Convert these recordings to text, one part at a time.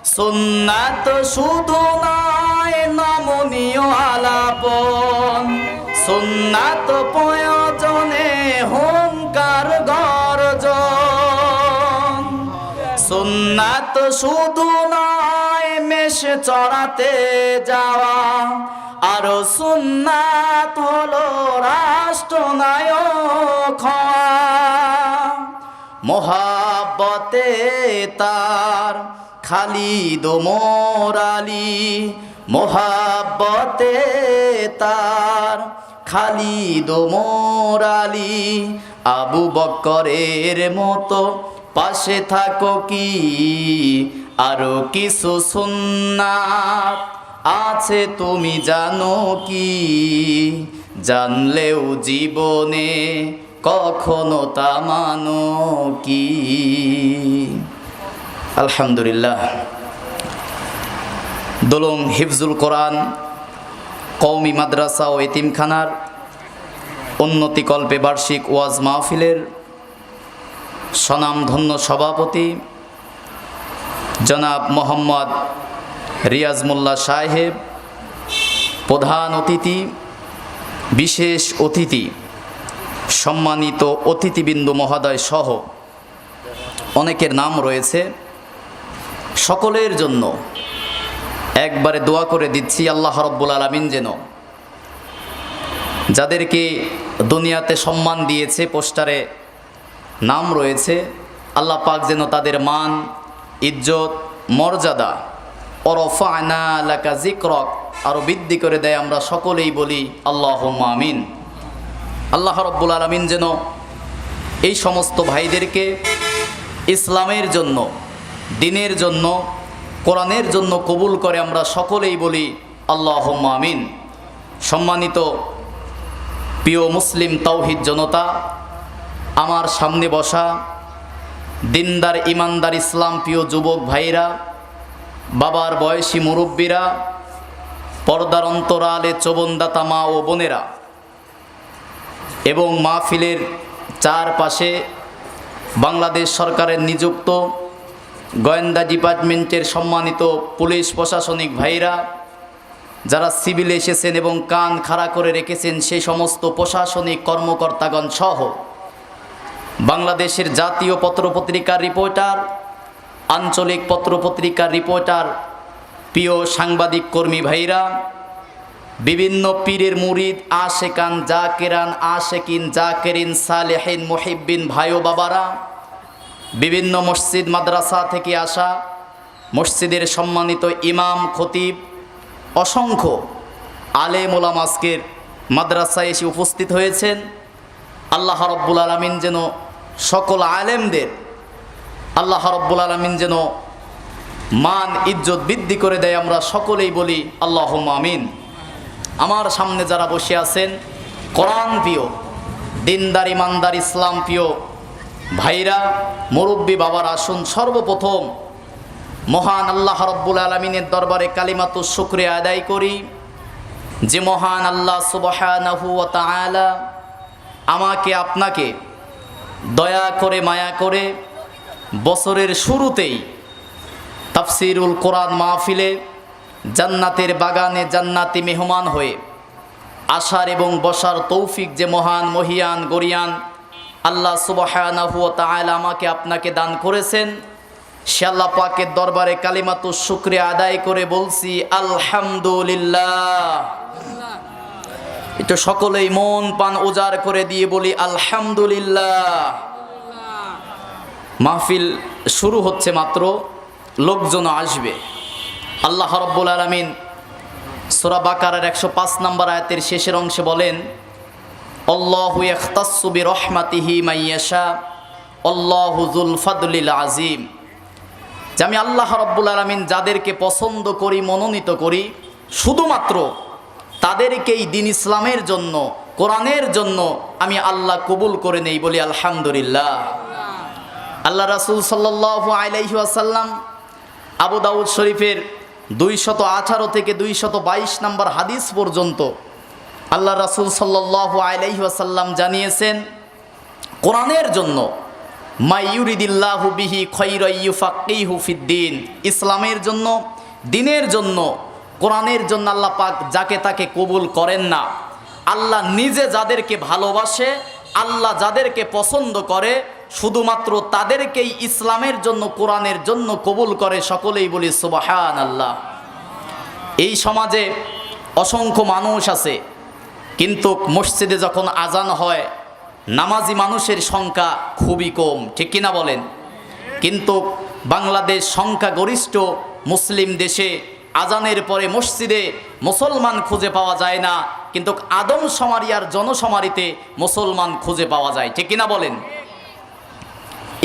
সুন্নাত শুধু নয় নমনীয় আলাপন, সুন্নাত প্রয়োজনে হুঙ্কার গর্জন। সুন্নাত শুধু নয় মেষে চড়াতে যাওয়া, আর সুন্নাত হলো রাষ্ট্রনায়ক হওয়া। মোহাব্বতে তার খালিদ ওমর আলী, মোহাব্বতে তার খালিদ ওমর আলী। আবু বকরের মতো পাশে থাকো কি, আরো কিছু সুন্নাত আছে তুমি জানো কি, জানলেও জীবনে কখনো তা মানো কি। আলহামদুলিল্লাহ। দোলং হিফজুল কোরআন কওমি মাদ্রাসা ও এতিমখানার উন্নতিকল্পে বার্ষিক ওয়াজ মাহফিলের স্বনামধন্য সভাপতি জনাব মোহাম্মদ রিয়াজ মোল্লা সাহেব, প্রধান অতিথি, বিশেষ অতিথি, সম্মানিত অতিথিবৃন্দ মহোদয় সহ অনেকের নাম রয়েছে, সকলের জন্য একবারে দোয়া করে দিচ্ছি আল্লাহ রাব্বুল আলামিন যেন যাদেরকে দুনিয়াতে সম্মান দিয়েছে, পোস্টারে নাম রয়েছে, আল্লাহ পাক যেন তাদের মান, ইজ্জত, মর্যাদা ওরফা'না লাকা যিকরাক আরও বৃদ্ধি করে দেয়। আমরা সকলেই বলি আল্লাহুম্মা আমিন। আল্লাহ রাব্বুল আলামিন যেন এই সমস্ত ভাইদেরকে ইসলামের জন্য, দ্বীনের জন্য, কোরআনের জন্য কবুল করে। আমরা সকলেই বলি আল্লাহুম্মা আমিন। সম্মানিত প্রিয় মুসলিম তাওহীদ জনতা, আমার সামনে বসা দিনদার ইমানদার ইসলাম প্রিয় যুবক ভাইরা, বাবার বয়সী মুরব্বীরা, পর্দার অন্তরালে চবনদাতা মা ও বোনেরা, এবং মাহফিলের চারপাশে বাংলাদেশ সরকারের নিযুক্ত গোয়েন্দা ডিপার্টমেন্টের সম্মানিত পুলিশ প্রশাসনিক ভাইরা, যারা সিভিলে এসেছেন এবং কান খাড়া করে রেখেছেন সেই সমস্ত প্রশাসনিক কর্মকর্তাগণ সহ বাংলাদেশের জাতীয় পত্রপত্রিকার রিপোর্টার, আঞ্চলিক পত্রপত্রিকার রিপোর্টার, প্রিয় সাংবাদিক কর্মী ভাইরা, বিভিন্ন পীরের মুরিদ, আশেকান, জাকেরান, আশেকিন, জাকেরিন, সালেহিন, মুহিব্বিন ভাই ও বাবারা, বিভিন্ন মসজিদ মাদ্রাসা থেকে আসা মসজিদের সম্মানিত ইমাম, খতিব, অসংখ্য আলেম ওলামা আজকের মাদ্রাসায় এসে উপস্থিত হয়েছেন। আল্লাহ রাব্বুল আলামিন যেন সকল আলেমদের, আল্লাহ রাব্বুল আলামিন যেন মান, ইজ্জত বৃদ্ধি করে দেয়। আমরা সকলেই বলি আল্লাহুম্মা আমিন। আমার সামনে যারা বসে আছেন কোরআন প্রিয়, দিনদার ইমানদার ইসলাম প্রিয় ভাইরা, মুরব্বী বাবার, আসুন সর্বপ্রথম মহান আল্লাহ রাব্বুল আলামিনের দরবারে কালিমাতুশ শুকরিয়া আদায় করি যে মহান আল্লাহ সুবহানাহু ওয়া তাআলা আমাকে আপনাকে দয়া করে, মায়া করে বছরের শুরুতেই তাফসিরুল কোরআন মাহফিলে জান্নাতের বাগানে জান্নাতি মেহমান হয়ে আসার এবং বসার তৌফিক যে মহান, মহিয়ান, গরিয়ান আল্লাহ সুবহানাহু ওয়া তাআলা আমাকে আপনাকে দান করেছেন, সে আল্লাহ পাকের দরবারে কালিমাতুশ শুকরিয়া আদায় করে বলছি আলহামদুলিল্লাহ। একটু সকলেই মন পান উজাড় করে দিয়ে বলি আলহামদুলিল্লাহ। মাহফিল শুরু হচ্ছে মাত্র, লোকজন আসবে। আল্লাহ রাব্বুল আলামিন সূরা বাকারার 105 নম্বর আয়াতের শেষের অংশে বলেন, আল্লাহু ইয়াখতাসসু বিরহমাতিহি মাইয়াশা আল্লাহু যুল ফাদলিল আযীম। যে আমি আল্লাহ রাব্বুল আলামিন যাদেরকে পছন্দ করি, মনোনীত করি, শুধুমাত্র তাদেরকেই দ্বীন ইসলামের জন্য, কোরআনের জন্য আমি আল্লাহ কবুল করে নেই, বলি আলহামদুলিল্লাহ। আল্লাহ রাসূল সাল্লাল্লাহু আলাইহি ওয়াসাল্লাম আবু দাউদ শরীফের 218 থেকে 222 নম্বর হাদিস পর্যন্ত আল্লাহ রাসূল সাল্লাল্লাহু আলাইহি ওয়াসাল্লাম জানিয়েছেন, কোরআনের জন্য মাইয়ুরিদিল্লাহু বিহি খায়রান ইউফাক্কিহু ফিদ্দিন। ইসলামের জন্য, দ্বীনের জন্য, কোরআনের জন্য আল্লাহ পাক যাকে তাকে কবুল করেন না। আল্লাহ নিজে যাদেরকে ভালোবাসে, আল্লাহ যাদেরকে পছন্দ করে, শুধুমাত্র তাদেরকেই ইসলামের জন্য, কোরআনের জন্য কবুল করে। সকলেই বলি সুবহানাল্লাহ। এই সমাজে অসংখ্য মানুষ আছে, কিন্তু মসজিদে যখন আজান হয় নামাজি মানুষের সংখ্যা খুবই কম, ঠিক কিনা বলেন? কিন্তু বাংলাদেশ সংখ্যাগরিষ্ঠ মুসলিম দেশে আজানের পরে মসজিদে মুসলমান খুঁজে পাওয়া যায় না, কিন্তু আদমশুমারি আর জনশুমারিতে মুসলমান খুঁজে পাওয়া যায়, ঠিক কিনা বলেন?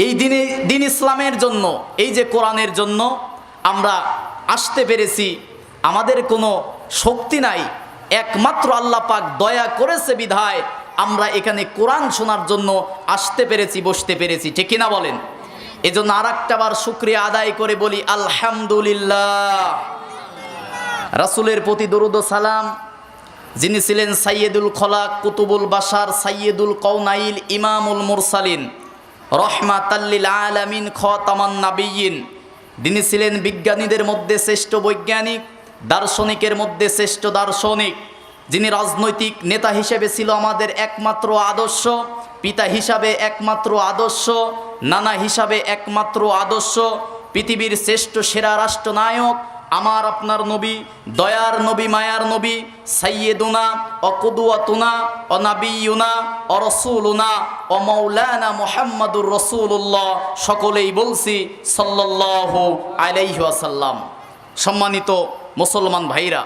এই দিন ইসলামের জন্য, এই যে কোরআনের জন্য আমরা আসতে পেরেছি, আমাদের কোনো শক্তি নাই, একমাত্র আল্লাহ পাক দয়া করেছে বিধায় আমরা এখানে কোরআন শোনার জন্য আসতে পেরেছি, বসতে পেরেছি, ঠিক কিনা বলেন? এজন্য আর একটাবার শুকরিয়া আদায় করে বলি আলহামদুলিল্লাহ। রাসূলের প্রতি দরুদ ও সালাম, যিনি ছিলেন সাইয়্যিদুল খলাক, কুতুবুল বাশার, সাইয়্যিদুল কওনাইল, ইমামুল মুরসালিন, রহমাতাল লিল আলামিন, খাতামান নাবিয়্যিন। তিনি ছিলেন বিজ্ঞানীদের মধ্যে শ্রেষ্ঠ বৈজ্ঞানিক, দার্শনিকের মধ্যে শ্রেষ্ঠ দার্শনিক, যিনি রাজনৈতিক নেতা হিসেবে ছিল আমাদের একমাত্র আদর্শ, পিতা হিসাবে একমাত্র আদর্শ, নানা হিসাবে একমাত্র আদর্শ, পৃথিবীর শ্রেষ্ঠ সেরা রাষ্ট্রনায়ক, আমার আপনার নবী, দয়ার নবী, মায়ার নবী, সাইয়্যিদুনা ও কুদওয়াতুনা ও নাবিয়ুনা ও রাসূলুনা ও মাওলানা মুহাম্মাদুর রাসূলুল্লাহ। সকলেই বলছি সাল্লাল্লাহু আলাইহি ওয়াসাল্লাম। সম্মানিত মুসলমান ভাইরা,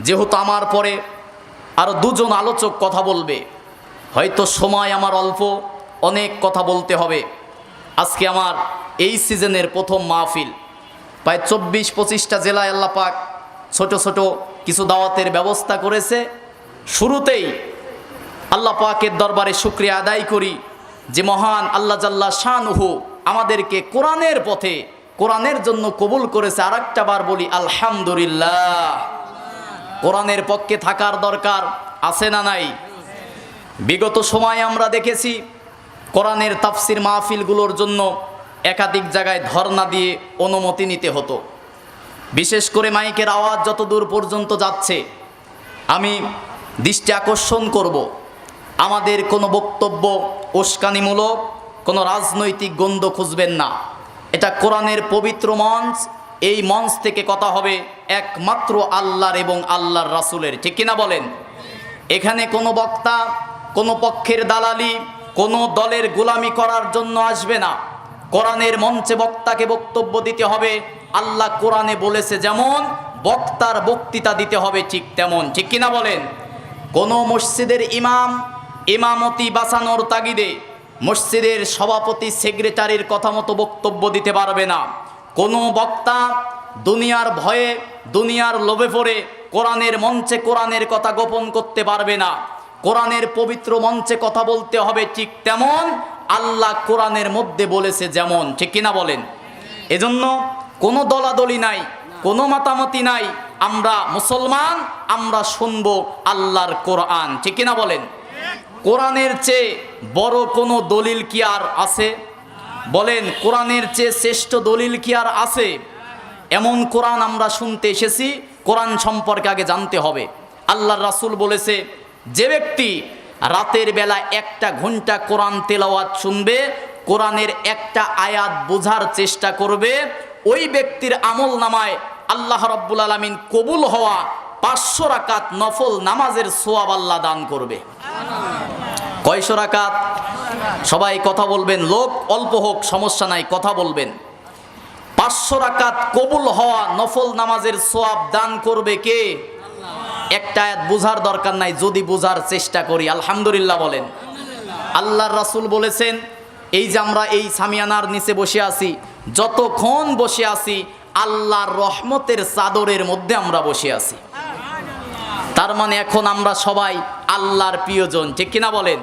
যেহেতু আমার পরে আরও দুজন আলোচক কথা বলবে, হয়তো সময় আমার অল্প, অনেক কথা বলতে হবে। আজকে আমার এই সিজনের প্রথম মাহফিল, প্রায় 24-25টা জেলায় আল্লাহ পাক ছোট ছোট কিছু দাওয়াতের ব্যবস্থা করেছে। শুরুতেই আল্লাহ পাকের দরবারে শুকরিয়া আদায় করি যে মহান আল্লাহ জাল্লা শানুহু আমাদেরকে কোরআনের পথে, কোরআনের জন্য কবুল করেছে। আর একটা বার বলি আলহামদুলিল্লাহ। কোরআনের পক্ষে থাকার দরকার আছে না নাই? বিগত সময়ে আমরা দেখেছি কোরআনের তাফসির মাহফিলগুলোর জন্য একাধিক জায়গায় ধর্ণা দিয়ে অনুমতি নিতে হতো। বিশেষ করে মাইকের আওয়াজ যত দূর পর্যন্ত যাচ্ছে, আমি দৃষ্টি আকর্ষণ করব, আমাদের কোনো বক্তব্য উস্কানিমূলক, কোনো রাজনৈতিক গন্ধ খুঁজবেন না। এটা কোরআনের পবিত্র মঞ্চ, এই মঞ্চ থেকে কথা হবে একমাত্র আল্লাহর এবং আল্লাহর রাসূলের, ঠিক কিনা বলেন? এখানে কোনো বক্তা কোনো পক্ষের দালালি, কোনো দলের গোলামি করার জন্য আসবে না। কোরআনের মঞ্চে বক্তাকে বক্তব্য দিতে হবে, আল্লাহ কোরআনে বলেছে যেমন বক্তার বক্তৃতা দিতে হবে ঠিক তেমন, ঠিক কিনা বলেন? কোনো মসজিদের ইমাম ইমামতি বাঁচানোর তাগিদে মসজিদের সভাপতি, সেক্রেটারির কথা মতো বক্তব্য দিতে পারবে না। কোনো বক্তা দুনিয়ার ভয়ে, দুনিয়ার লোভে পড়ে কোরআনের মঞ্চে কোরআনের কথা গোপন করতে পারবে না। কোরআনের পবিত্র মঞ্চে কথা বলতে হবে ঠিক তেমন আল্লাহ কোরআনের মধ্যে বলেছে যেমন, ঠিক কিনা বলেন? এজন্য কোনো দলাদলি নাই, কোনো মাতামাতি নাই। আমরা মুসলমান, আমরা শুনবো আল্লাহর কোরআন, ঠিক কিনা বলেন? কোরআনের চেয়ে বড় কোনো দলিল কি আর আছে? বলেন, কোরআনের চেয়ে শ্রেষ্ঠ দলিল কি আর আছে? এমন কোরআন আমরা শুনতে এসেছি। কোরআন সম্পর্কে আগে জানতে হবে। আল্লাহর রাসূল বলেছে, যে ব্যক্তি রাতের বেলা 1 ঘন্টা কোরআন তেলাওয়াত শুনবে, কোরআনের একটা আয়াত বোঝার চেষ্টা করবে, ওই ব্যক্তির আমল নামায় আল্লাহ রাব্বুল আলামিন কবুল হওয়া 500 রাকাত নফল নামাজের সওয়াব আল্লাহ দান করবে। কয়শো রাকাত? সবাই কথা বলবেন, লোক অল্প হোক সমস্যা নাই, কথা বলবেন। 500 রাকাত কবুল হওয়া নফল নামাজের সওয়াব দান করবে কে? একটা আয়াত বোঝার দরকার নাই, যদি বোঝার চেষ্টা করি। আলহামদুলিল্লাহ বলেন। আল্লাহর রাসূল বলেছেন, এই যে আমরা এই সামিয়ানার নিচে বসে আছি, যতক্ষণ বসে আছি আল্লাহর রহমতের চাদরের মধ্যে আমরা বসে আছি। তার মানে এখন আমরা সবাই আল্লাহর প্রিয়জন, ঠিক কিনা বলেন?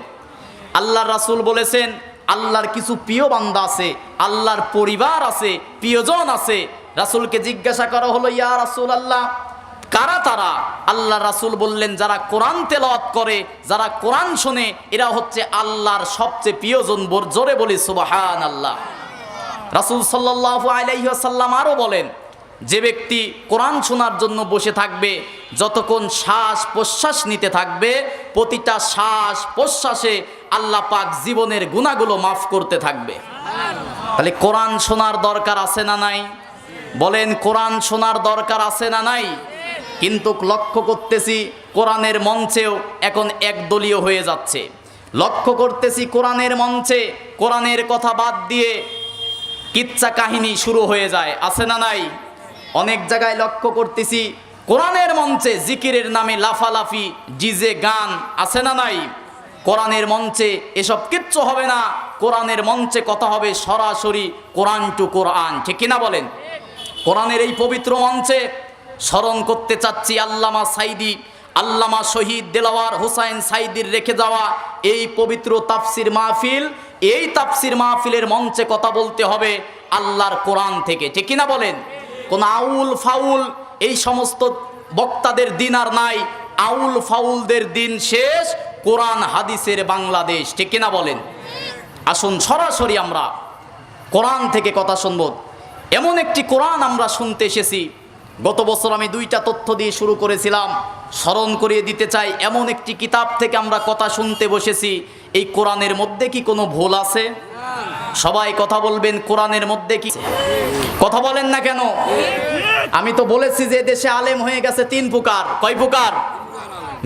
আল্লাহর রাসূল বলেছেন, আল্লাহর কিছু প্রিয় বান্দা আছে, আল্লাহর পরিবার আছে, প্রিয়জন আছে। রাসূলকে জিজ্ঞাসা করা হলো, ইয়া রাসূলুল্লাহ, কারা তারা? আল্লাহ রাসূল বললেন, যারা কোরআন তেলাওয়াত করে, যারা কোরআন শোনে, এরা হচ্ছে আল্লাহর সবচেয়ে প্রিয়জন। জোরে বলি সুবহানাল্লাহ। রাসূল সাল্লাল্লাহু আলাইহি ওয়াসাল্লাম আরো বলেন, যে ব্যক্তি কোরআন শোনার জন্য বসে থাকবে, যতক্ষণ শ্বাস প্রশ্বাস নিতে থাকবে, প্রতিটা শ্বাস প্রশ্বাসে আল্লাহ পাক জীবনের গুনাহগুলো মাফ করতে থাকবে। তাহলে কোরআন শোনার দরকার আছে না নাই? বলেন, কোরআন শোনার দরকার আছে না নাই? কিন্তু লক্ষ্য করতেছি কোরআনের মঞ্চেও এখন একদলীয় হয়ে যাচ্ছে। লক্ষ্য করতেছি কোরআনের মঞ্চে কোরআনের কথা বাদ দিয়ে কিচ্ছা কাহিনী শুরু হয়ে যায়, আছে না নাই? অনেক জায়গায় লক্ষ্য করতেছি কোরআনের মঞ্চে জিকিরের নামে লাফালাফি, ডিজে গান, আছে না নাই? কোরআনের মঞ্চে এসব কিচ্ছু হবে না। কোরআনের মঞ্চে কথা হবে সরাসরি কোরআন টু কোরআন, ঠিক কিনা বলেন? কোরআনের এই পবিত্র মঞ্চে স্মরণ করতে চাচ্ছি আল্লামা সাইদি, আল্লামা শহীদ দেলাওয়ার হোসাইন সাইদির রেখে যাওয়া এই পবিত্র তাফসির মাহফিল। এই তাফসির মাহফিলের মঞ্চে কথা বলতে হবে আল্লাহর কোরআন থেকে, ঠিক কিনা বলেন? কোন আউল ফাউল এই সমস্ত বক্তাদের দিন আর নাই। আউল ফাউলদের দিন শেষ, কোরআন হাদিসের বাংলাদেশ, ঠিক কিনা বলেন? আসুন সরাসরি আমরা কোরআন থেকে কথা শুনব। এমন একটি কোরআন আমরা শুনতে এসেছি। গত বছর আমি 2টা তথ্য দিয়ে শুরু করেছিলাম, স্মরণ করিয়ে দিতে চাই। এমন একটি কিতাব থেকে আমরা কথা শুনতে বসেছি। এই কোরআনের মধ্যে কি কোনো ভুল আছে? সবাই কথা বলবেন, কোরআনের মধ্যে কি? কথা বলেন না কেন? আমি তো বলেছি যে দেশে আলেম হয়ে গেছে 3 প্রকার। কয় প্রকার?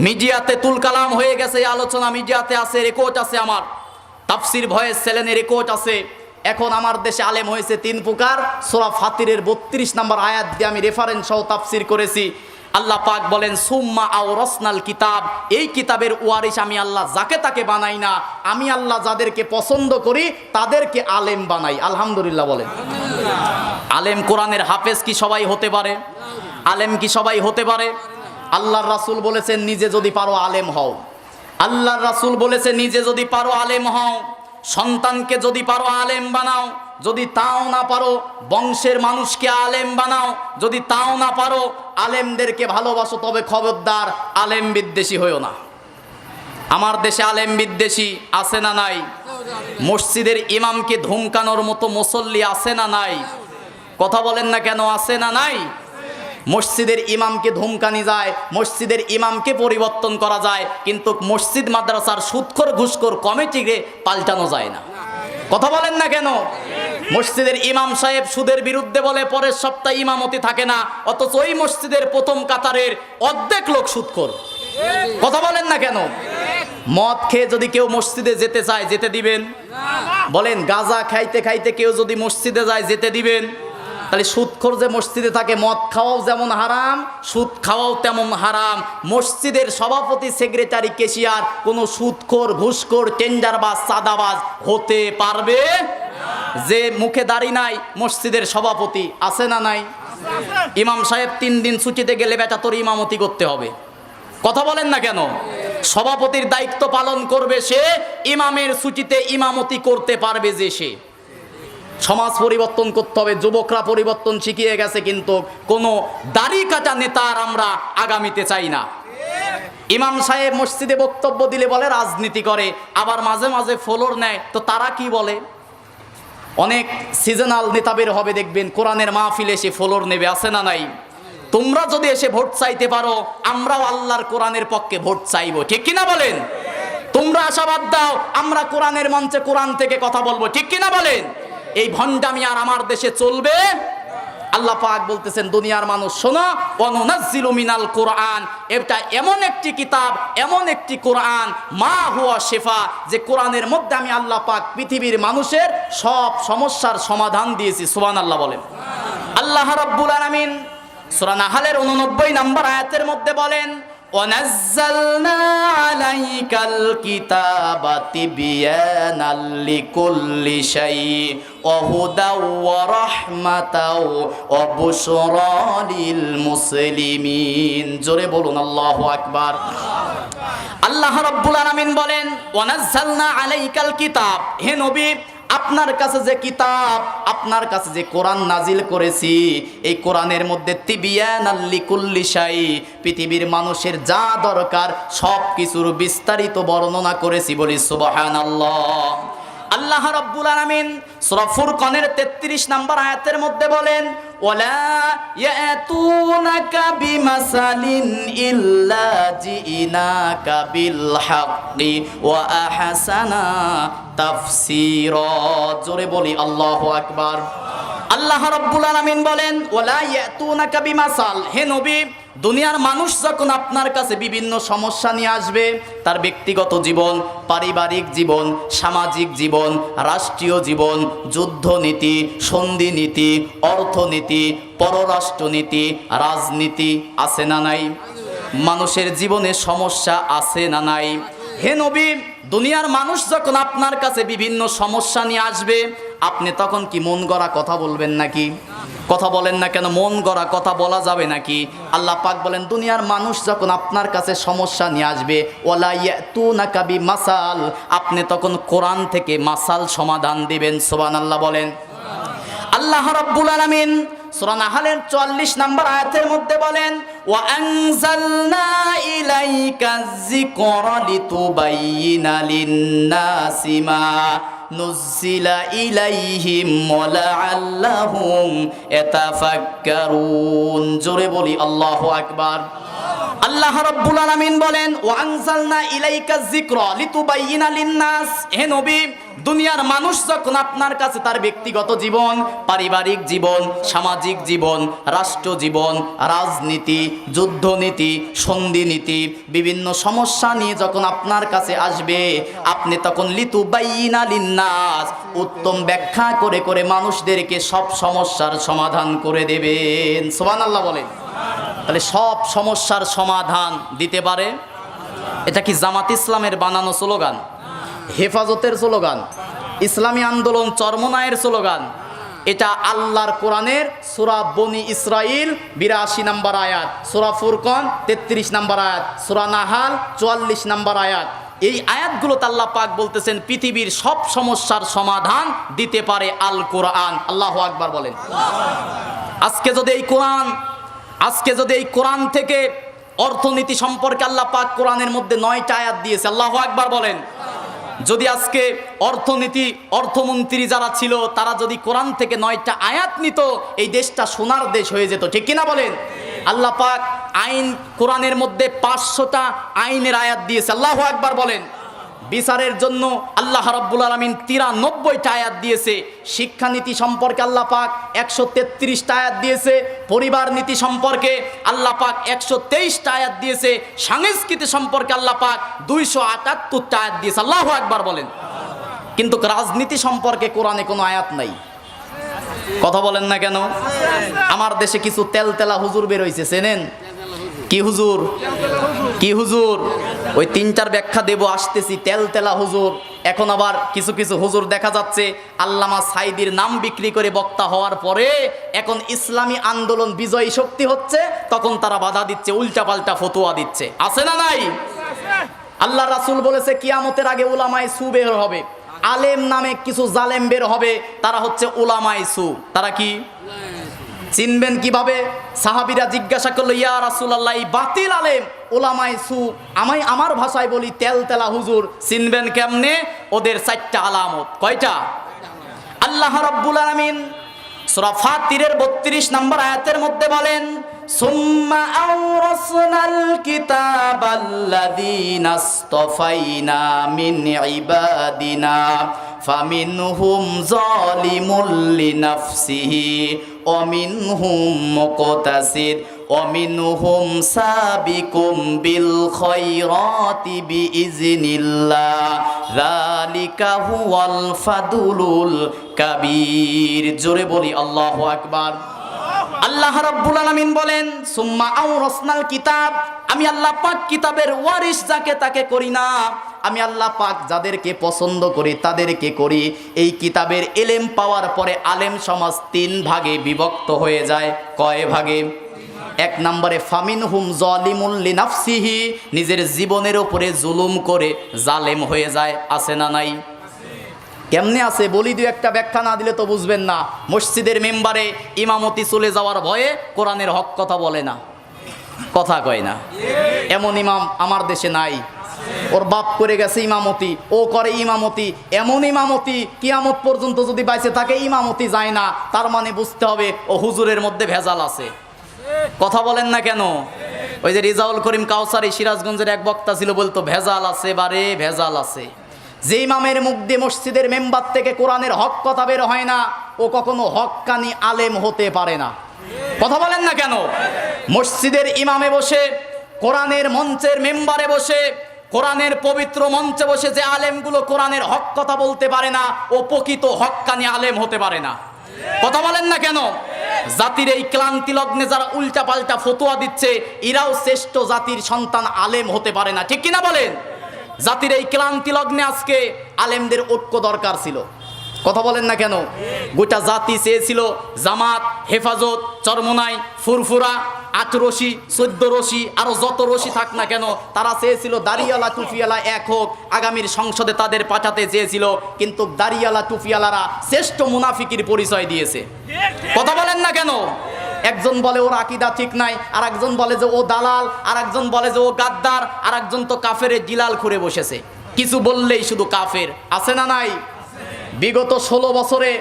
মিডিয়াতে তুল কালাম হয়ে গেছে, এই আলোচনা মিডিয়াতে আছে, রেকর্ড আছে, আমার তাফসির ভয়েস চ্যানেলে রেকর্ড আছে। এখন আমার দেশে আলেম হয়েছে 3 প্রকার। সূরা ফাতিরের 32 নম্বর আয়াত দিয়ে আমি রেফারেন্স সহ তাফসির করেছি। আল্লাহ পাক বলেন, সুম্মা আওরাসনাল কিতাব, এই কিতাবের ওয়ারিস আমি আল্লাহ যাকে তাকে বানাই না, আমি আল্লাহ যাদেরকে পছন্দ করি তাদেরকে আলেম বানাই। আলহামদুলিল্লাহ বলেন। আলেম কোরআনের হাফেজ কি সবাই হতে পারে? আলেম কি সবাই হতে পারে? আল্লাহর রাসূল বলেছেন, নিজে যদি পারো আলেম হও। আল্লাহর রাসূল বলেছে, নিজে যদি পারো আলেম হও, সন্তানকে যদি পারো আলেম বানাও, যদি তাও না পারো বংশের মানুষকে আলেম বানাও, যদি তাও না পারো আলেমদেরকে ভালোবাসো, তবে খবরদার আলেম বিদ্বেষী হইও না। আমার দেশে আলেম বিদ্বেষী আছে না নাই? মসজিদের ইমামকে ধমকানোর মতো মুসল্লি আছে না নাই? কথা বলেন না কেন? আছে না নাই? মসজিদের ইমামকে ধমকানি যায়, মসজিদের ইমামকে পরিবর্তন করা যায়, কিন্তু মসজিদ মাদ্রাসার সুদখোর ঘুষখোর কমিটিকে পাল্টানো যায় না। কথা বলেন না কেন? মসজিদের ইমাম সাহেব সুদের বিরুদ্ধে বলে, পরের সপ্তাহে ইমামতি থাকে না, অথচ ওই মসজিদের প্রথম কাতারের অর্ধেক লোক সুদখোর। কথা বলেন না কেন? মদ খেয়ে যদি কেউ মসজিদে যেতে চায়, যেতে দিবেন? বলেন, গাঁজা খাইতে খাইতে কেউ যদি মসজিদে যায়, যেতে দিবেন? তাহলে সুদখোর যে মসজিদে থাকে, মদ খাওয়াও যেমন হারাম, সুদ খাওয়াও তেমন হারাম। মসজিদের সভাপতি, সেক্রেটারি, ক্যাশিয়ার কোনো সুদখোর, ঘুষখোর, টেন্ডারবাজ, চাঁদাবাজ হতে পারবে? যে মুখে দাড়ি নাই মসজিদের সভাপতি, আছে না নাই? ইমাম সাহেব 3 দিন ছুটিতে গেলে, বেটা তোর ইমামতি করতে হবে। কথা বলেন না কেন? সভাপতির দায়িত্ব পালন করবে সে, ইমামের ছুটিতে ইমামতি করতে পারবে যে সে। সমাজ পরিবর্তন করতে হবে। যুবকরা পরিবর্তন শিখিয়ে গেছে, কিন্তু কোনো দাড়ি কাটা নেতার আমরা আগামীতে চাই না। ইমাম সাহেব মসজিদে বক্তব্য দিলে বলে রাজনীতি করে, আবার মাঝে মাঝে ফলোর নেয়, তো তারা কি বলে? অনেক সিজনাল নেতা বের হবে, দেখবেন কোরআনের মাহফিলে এসে ফলোর নেবে, আছে না নাই? তোমরা যদি এসে ভোট চাইতে পারো, আমরাও আল্লাহর কোরআনের পক্ষে ভোট চাইবো, ঠিক কিনা বলেন? তোমরা আশাবাদ দাও, আমরা কোরআনের মঞ্চে কোরআন থেকে কথা বলবো, ঠিক কিনা বলেন? এই ভণ্ডামি আর আমার দেশে চলবে? আল্লাহ পাক বলতেছেন, দুনিয়ার মানুষ শোনো, ওয়ানুনাজ্জিলু মিনাল কোরআন, এটা এমন একটি কিতাব, এমন একটি কোরআন, মা হুয়া শিফা, যে কোরআনের মধ্যে আমি আল্লাহ পাক পৃথিবীর মানুষের সব সমস্যার সমাধান দিয়েছি। সুবহানাল্লাহ বলেন। আল্লাহ রাব্বুল আলামিন সূরা নাহলের 89 নম্বর আয়াতের মধ্যে বলেন, ওয়ানাজ্জালনা আলাইকাল কিতাবা তিবয়ানাল লিকুল্লি শাই ওয়া হুদাও ওয়া রাহমাতাও ওয়া বুশরা লিল মুসলিমিন। জোরে বলুন আল্লাহু আকবার। আল্লাহ রাব্বুল আলামিন বলেন, ওয়ানাজ্জালনা আলাইকাল কিতাব, হে নবী আপনার কাছে যে কিতাব, আপনার কাছে যে কোরআন নাজিল করেছি, এই কোরআনের মধ্যে তিবিয়ানাল লিকুল্লি শাই, পৃথিবীর মানুষের যা দরকার সব কিছুর বিস্তারিত বর্ণনা করেছি। বলি সুবহানাল্লাহ। আল্লাহ রাব্বুল আলামিন সূরা ফুরকানের 33 নম্বর আয়াতের মধ্যে বলেন, ওয়ালা ইয়াতুনাকা বিমাসালিন ইল্লা জিনাকা বিল হাক্কি ওয়া আহসানা তাফসীরা। জোরে বলি আল্লাহু আকবার। আল্লাহ রাব্বুল আলামিন বলেন, ওয়ালা ইয়াতুনাকা বিমাসাল, হে নবী, দুনিয়ার মানুষ যখন আপনার কাছে বিভিন্ন সমস্যা নিয়ে আসবে, তার ব্যক্তিগত জীবন, পারিবারিক জীবন, সামাজিক জীবন, রাষ্ট্রীয় জীবন, যুদ্ধনীতি, সন্ধিনীতি, অর্থনীতি, পররাষ্ট্রনীতি, রাজনীতি, আছে না নাই? মানুষের জীবনে সমস্যা আছে না নাই? হে নবী, দুনিয়ার মানুষ যখন আপনার কাছে বিভিন্ন সমস্যা নিয়ে আসবে, আপনি তখন কি মন গড়া কথা বলবেন নাকি? কথা বলেন না কেন? মন গড়া কথা বলা যাবে নাকি? আল্লাহ পাক বলেন, দুনিয়ার মানুষ যখন আপনার কাছে সমস্যা নিয়ে আসবে, ওয়ালা ইয়াতুনাকা বিমাসাল, আপনি তখন কোরআন থেকে মাসাল সমাধান দিবেন। সুবহানাল্লাহ বলেন। আল্লাহ রাব্বুল আলামিন সূরা নাহলের 44 নম্বর আয়াতের মধ্যে বলেন, ওয়া আনজালনা ইলাইকাজ যিকরা লিতুবাইয়িনা লিন-নাসি মা নুজ্জিলা ইলাইহিম ওয়া লাআল্লাহুম ইয়াতাফাক্কারুন। জোরে বলি আল্লাহু আকবার। আল্লাহ রাব্বুল আলামিন বলেন, ওয়া আনজালনা ইলাইকাজ যিকরা লিতুবাইয়িনা লিন-নাস, হে নবী, দুনিয়ার মানুষ যখন আপনার কাছে তার ব্যক্তিগত জীবন, পারিবারিক জীবন, সামাজিক জীবন, রাষ্ট্র জীবন, রাজনীতি, যুদ্ধনীতি, সন্ধিনীতি, বিভিন্ন সমস্যা নিয়ে যখন আপনার কাছে আসবে, আপনি তখন লিতুবাইয়িনা লিন-নাস, উত্তম ব্যাখ্যা করে করে মানুষদেরকে সব সমস্যার সমাধান করে দেবেন। সুবহানাল্লাহ বলেন। তাহলে সব সমস্যার সমাধান দিতে পারে। এটা কি জামাত ইসলামের বানানো স্লোগান? হেফাজতের স্লোগান? ইসলামী আন্দোলন চরমনায়ের স্লোগান? এটা আল্লাহর কোরআনের সূরা বনি ইসরাইল 82 নম্বর আয়াত, সূরা ফুরকান 33 নম্বর আয়াত, সূরা নাহাল 44 নম্বর আয়াত। এই আয়াতগুলোতে আল্লাহ পাক বলতেছেন পৃথিবীর সব সমস্যার সমাধান দিতে পারে আল কোরআন। আল্লাহু আকবার বলেন। আজকে যদি এই কোরআন থেকে অর্থনীতি সম্পর্কে আল্লাহ পাক কোরআনের মধ্যে 9টা আয়াত দিয়েছে। আল্লাহু আকবার বলেন। যদি আজকে অর্থমন্ত্রী যারা ছিল তারা যদি কোরআন থেকে 9টা আয়াত নিত, এই দেশটা সোনার দেশ হয়ে যেত। ঠিক কিনা বলেন? আল্লাহ পাক আইন, কোরআনের মধ্যে 500টা আইনের আয়াত দিয়েছে। আল্লাহু আকবার বলেন। বিচারের জন্য আল্লাহ রাব্বুল আলামিন 93টা আয়াত দিয়েছে। শিক্ষানীতি সম্পর্কে আল্লাহ পাক 133টা আয়াত দিয়েছে। পরিবার নীতি সম্পর্কে আল্লাহ পাক 123টা আয়াত দিয়েছে। সংস্কৃতি সম্পর্কে আল্লাহ পাক 278টা আয়াত দিয়েছে। আল্লাহু আকবার বলেন। কিন্তু রাজনীতি সম্পর্কে কোরআনে কোনো আয়াত নাই। কথা বলেন না কেন? আমার দেশে কিছু তেলতেলা হুজুর বের হইছে, চেনেন? কি হুজুর? কি হুজুর? ওই 3-4 ব্যাখ্যা দেব, আসতেছি। তেলতেলা হুজুর। এখন আবার কিছু কিছু হুজুর দেখা যাচ্ছে আল্লামা সাইদির নাম বিক্রি করে বক্তা হওয়ার পরে এখন ইসলামী আন্দোলন বিজয়ী শক্তি হচ্ছে, তখন তারা বাধা দিচ্ছে, উল্টাপাল্টা ফতোয়া দিচ্ছে। আছে না নাই? আল্লাহ রাসূল বলেছে কিয়ামতের আগে উলামায়ে সু বের হবে। আলেম নামে কিছু জালেম বের হবে, তারা হচ্ছে উলামায়ে সু। তারা কি? চিনবেন কিভাবে? সাহাবীরা জিজ্ঞাসা করলো, ইয়া রাসূলুল্লাহ, বাতিল আলেম উলামায়ে সু, আমার ভাষায় বলি তেলতেলা হুজুর, চিনবেন কেমনে? ওদের 4টা আলামত। কয়টা? আল্লাহ রাব্বুল আলামিন সূরা ফাতিরের 32 নম্বর আয়াতের মধ্যে বলেন, সুম্মা আওরাসনাল কিতাবাল্লাযীনা ইসতাফাইনা মিন ইবাদিনা ফামিনহুম যালিমুল লিনাফসিহি ওয়া মিনহুম মুকতাসিদ ওয়া মিনহুম সাবিকুম বিল খায়রাতি বিইজনিল্লাহ যালিকা হুয়াল ফাদলুল কাবীর। জোরে বলি আল্লাহু আকবার। আল্লাহ রাব্বুল আলামিন বলেন, সুম্মা আওরাসনাল কিতাব, আমি আল্লাহ পাক কিতাবের ওয়ারিস যাকে তাকে করি না। আমি আল্লাহ পাক যাদেরকে পছন্দ করি তাদেরকে করি। এই কিতাবের ইলম পাওয়ার পরে আলেম সমাজ 3 ভাগে বিভক্ত হয়ে যায়। কয় ভাগে? 1 নম্বরে ফামিনহুম যালিমুল লিনাফসিহি, নিজের জীবনের উপরে জুলুম করে জালেম হয়ে যায়। আছে না নাই? কেমনে আছে বলি, দু একটা ব্যাখ্যা না দিলে তো বুঝবেন না। মসজিদের মেম্বারে ইমামতি চলে যাওয়ার ভয়ে কোরআনের হক কথা বলে না, কথা কয় না। এমন ইমাম আমার দেশে নাই। ওর বাপ করে গেছে ইমামতি, ও করে ইমামতি, এমন ইমামতি কিয়ামত পর্যন্ত যদি বাইসে থাকে ইমামতি যায় না, তার মানে বুঝতে হবে ও হুজুরের মধ্যে ভেজাল আছে। কথা বলেন না কেন? ওই যে রিজাউল করিম কাউসারি সিরাজগঞ্জের এক বক্তা ছিল, বলতো ভেজাল আছে বারে ভেজাল আছে। যে ইমামের মুখ দিয়ে মসজিদের মেম্বার থেকে কোরআনের হক কথা বের হয় না, ও কখনো হক্কানি আলেম হতে পারে না। কথা বলেন না কেন? মসজিদের ইমামে বসে, কোরআনের মঞ্চের মেম্বারে বসে, কোরআনের পবিত্র মঞ্চে বসে যে আলেমগুলো কোরআনের হক কথা বলতে পারে না, ও প্রকৃত হক্কানি আলেম হতে পারে না। কথা বলেন না কেন? জাতির এই ক্লান্তি লগ্নে যারা উল্টা পাল্টা ফতোয়া দিচ্ছে, এরাও শ্রেষ্ঠ জাতির সন্তান, আলেম হতে পারে না। ঠিক কিনা বলেন? জাতির এই ক্লান্তি লগ্নে আজকে আলেমদের ঐক্য দরকার ছিল। কথা বলেন না কেন? গোটা জাতি চেয়েছিল জামাত, হেফাজত, চরমোনাই, ফুরফুরা, 8 রশি, 14 রশি, আরো যত রশি থাক না কেন, তারা চেয়েছিল দাড়িওয়ালা টুপিওয়ালা এক হোক, আগামীর সংসদে তাদের পাঠাতে চেয়েছিল। কিন্তু দাড়িওয়ালা টুপিওয়ালারা শ্রেষ্ঠ মুনাফিকের পরিচয় দিয়েছে। কথা বলেন না কেন? একজন বলে ওর আকীদা ঠিক নাই, আর একজন বলে যে ও দালাল, আর একজন বলে যে ও গাদ্দার, আর একজন তো কাফের জিলাল করে বসেছে। কিছু বললেই শুধু কাফের, আছে না নাই? বিগত 16 বছরে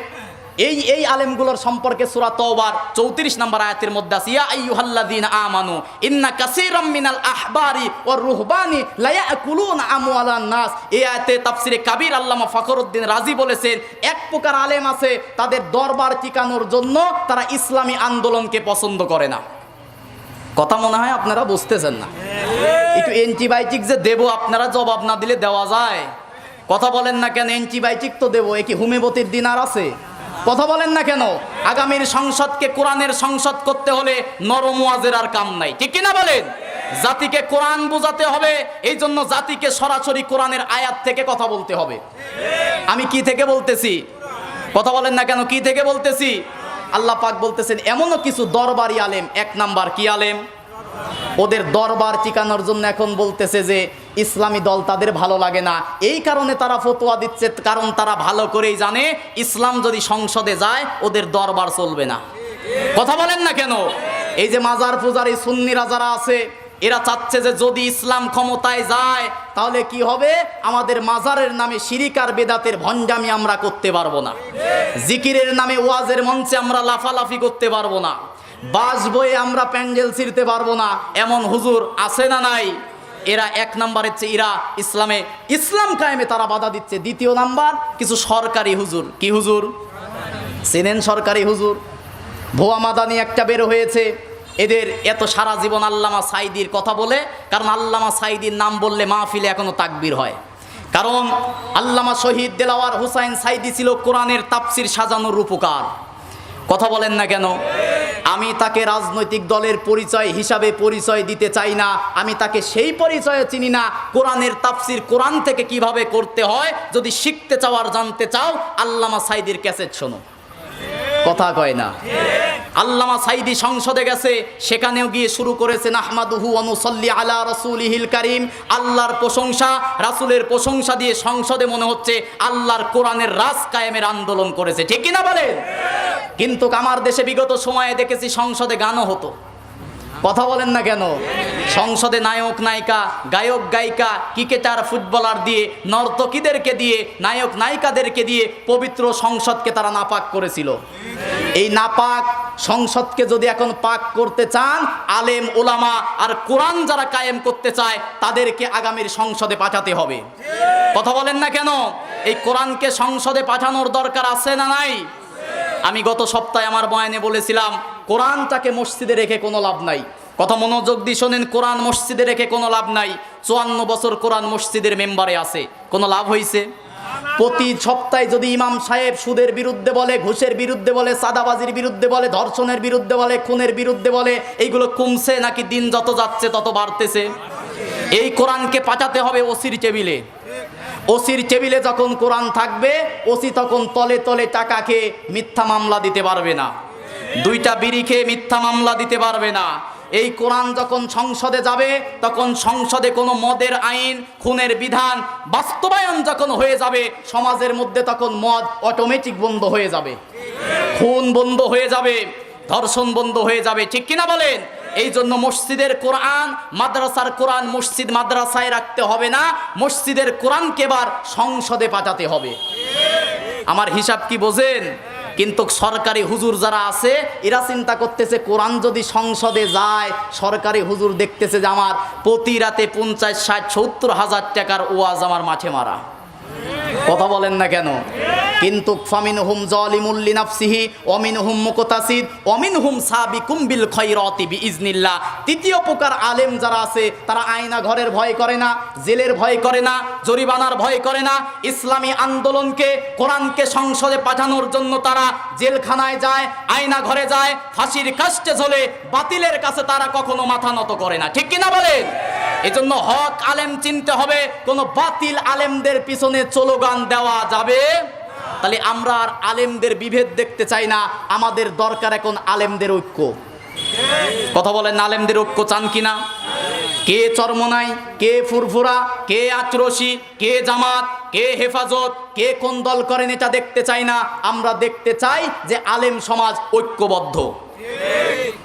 এই আলেমগুলোর সম্পর্কে সূরা তওবার 34 নম্বর আয়াতের মধ্যে আছে, ইয়া আইয়ুহাল্লাযীনা আমানু ইন্না কাসীরাম মিনাল আহবারি ওয়ার রুহবানি লা ইয়াকুলুনা আমওয়ালান নাস। এই আয়াতে তাফসিরে কাবীর আল্লামা ফখরুদ্দিন রাজি বলেছেন, এক প্রকার আলেম আছে তাদের দরবার টিকানোর জন্য তারা ইসলামী আন্দোলনকে পছন্দ করে না। কথা মনে হয় আপনারা বুঝতেছেন না। একটু অ্যান্টিবায়োটিক যে দেব, আপনারা জবাব না দিলে দেওয়া যায়? কথা বলেন না কেন? অ্যান্টিবায়োটিক তো দেবো, এ কি হোমিওপ্যাথির দিন আর আছে? কথা বলেন না কেন? আগামীর সংসদকে কোরআনের সংসদ করতে হলে নরম ওয়াজের আর কাম নাই। ঠিক কিনা বলেন? জাতিকে কোরআন বোঝাতে হবে, এই জন্য জাতিকে সরাসরি কোরআনের আয়াত থেকে কথা বলতে হবে। আমি কি থেকে বলতেছি? কথা বলেন না কেন? কি থেকে বলতেছি? আল্লাহ পাক বলতেছেন এমনও কিছু দরবারি আলেম, 1 নাম্বার কি আলেম, ওদের দরবার টিকানোর জন্য এখন বলতেছে যে ইসলামী দল তাদের ভালো লাগে না, এই কারণে তারা ফতোয়া দিচ্ছে, কারণ তারা ভালো করেই জানে ইসলাম যদি সংসদে যায় ওদের দরবার চলবে না। কথা বলেন না কেন? এই যে মাজার পূজারী সুন্নিরা যারা আছে, এরা চাচ্ছে যে যদি ইসলাম ক্ষমতায় যায় তাহলে কি হবে, আমাদের মাজারের নামে শিরিক আর বেদাতের ভণ্ডামি আমরা করতে পারবো না, জিকিরের নামে ওয়াজের মঞ্চে আমরা লাফালাফি করতে পারবো না, বাস বয়ে আমরা প্যান্ডেল ছিঁড়তে পারবো না। এমন হুজুর আছে না নাই? এরা 1 নাম্বার হচ্ছে এরা ইসলাম কায়েমে তারা বাধা দিচ্ছে। 2 নাম্বার কিছু সরকারি হুজুর। কি হুজুর? চেনেন সরকারি হুজুর? ভুয়া মাদানি একটা বের হয়েছে, এদের এত সারা জীবন আল্লামা সাইদির কথা বলে, কারণ আল্লামা সাইদির নাম বললে মাহফিলে এখনো তাকবীর হয়। কারণ আল্লামা শহীদ দেলাওয়ার হুসাইন সাইদি ছিল কোরআনের তাফসির সাজানোর রূপকার। কথা বলেন না কেন? আমি তাকে রাজনৈতিক দলের পরিচয় হিসাবে পরিচয় দিতে চাই না, আমি তাকে সেই পরিচয়ে চিনি না। কোরআনের তাফসির কোরআন থেকে কিভাবে করতে হয় যদি শিখতে চাও আর জানতে চাও, আল্লামা সাইদির ক্যাসেট শোনো। কথা কয় না? আল্লামা সাইদি সংসদে গেছে, সেখানেও গিয়ে শুরু করেছে নাহমাদুহু ওয়া নুসাল্লি আলা রাসূলিহিল কারীম, আল্লাহর প্রশংসা, রাসূলের প্রশংসা দিয়ে সংসদে মনে হচ্ছে আল্লাহর কোরআনের রাজ কায়েমের আন্দোলন করেছে। ঠিক কিনা বলেন? কিন্তু আমার দেশে বিগত সময়ে দেখেছি সংসদে গানও হতো। কথা বলেন না কেন? সংসদে নায়ক নায়িকা, গায়ক গায়িকা, ক্রিকেটার, ফুটবলার দিয়ে, নর্তকীদেরকে দিয়ে, নায়ক নায়িকাদেরকে দিয়ে পবিত্র সংসদকে তারা নাপাক করেছিল। এই নাপাক সংসদকে যদি এখন পাক করতে চান, আলেম ওলামা আর কোরআন যারা কায়েম করতে চায় তাদেরকে আগামীর সংসদে পাঠাতে হবে। কথা বলেন না কেন? এই কোরআনকে সংসদে পাঠানোর দরকার আছে না নাই? আমি গত সপ্তাহে আমার বয়ানে বলেছিলাম, কোরআনটাকে মসজিদে রেখে কোনো লাভ নাই। কথা মনোযোগ দিয়ে শোনেন, কোরআন মসজিদে রেখে কোনো লাভ নাই। 54 বছর কোরআন মসজিদের মেম্বারে আছে, কোনো লাভ হয়েছে? প্রতি সপ্তাহে যদি ইমাম সাহেব সুদের বিরুদ্ধে বলে, ঘুষের বিরুদ্ধে বলে, চাঁদাবাজির বিরুদ্ধে বলে, ধর্ষণের বিরুদ্ধে বলে, খুনের বিরুদ্ধে বলে, এইগুলো কমছে নাকি দিন যত যাচ্ছে তত বাড়তেছে? এই কোরআনকে পাঠাতে হবে ওসির টেবিলে। ওসির টেবিলে যখন কোরআন থাকবে, ওসি তখন তলে তলে টাকা খেয়ে মিথ্যা মামলা দিতে পারবে না, 2টা বিড়ি খেয়ে মিথ্যা মামলা দিতে পারবে না। এই কোরআন যখন সংসদে যাবে তখন সংসদে কোনো মদের আইন, খুনের বিধান বাস্তবায়ন যখন হয়ে যাবে, সমাজের মধ্যে তখন মদ অটোমেটিক বন্ধ হয়ে যাবে, খুন বন্ধ হয়ে যাবে, ধর্ষণ বন্ধ হয়ে যাবে। ঠিক কিনা বলেন? এই জন্য মসজিদের কোরআন, মাদ্রাসার কোরআন মসজিদ মাদ্রাসায় রাখতে হবে না, মসজিদের কোরআনকে এবার সংসদে পাঠাতে হবে। আমার হিসাব কি বোঝেন? কিন্তু সরকারি হুজুর যারা আছে এরা চিন্তা করতেছে কোরআন যদি সংসদে যায়, সরকারি হুজুর দেখতেছে যে আমার প্রতি রাতে 50, 60, 70 হাজার টাকার ওয়াজ আমার মাঠে মারা। কথা বলেন না কেন? কিন্তু ফামিনহুম যালিমুল লিনাফসিহি ওয়া মিনহুম মুকতাসিদ ওয়া মিনহুম সাবিকুম বিল খায়রাতি বিইজনিল্লাহ। তৃতীয় প্রকার আলেম যারা আছে তারা আয়না ঘরের ভয় করে না, জেলের ভয় করে না, জরিমানার ভয় করে না। ইসলামী আন্দোলনকে, কোরআনকে সংসদে পাঠানোর জন্য তারা জেলখানায় যায়, আয়না ঘরে যায়, ফাঁসির কাস্টে ঝোলে, বাতিলের কাছে তারা কখনো মাথা নত করে না। ঠিক কিনা বলেন? এজন্য হক আলেম চিনতে হবে, কোন বাতিল আলেমদের পিছনে স্লোগান দেওয়া যাবে। তাহলে আমরা আর আলেমদের বিভেদ দেখতে চাই না, আমাদের দরকার এখন আলেমদের ঐক্য। কথা বলেন, আলেমদের ঐক্য চান কিনা? কে চরমনাই, কে ফুরফুরা, কে আচরসি, কে জামাত, কে হেফাজত, কে কোন দল করেন এটা দেখতে চাই না। আমরা দেখতে চাই যে আলেম সমাজ ঐক্যবদ্ধ।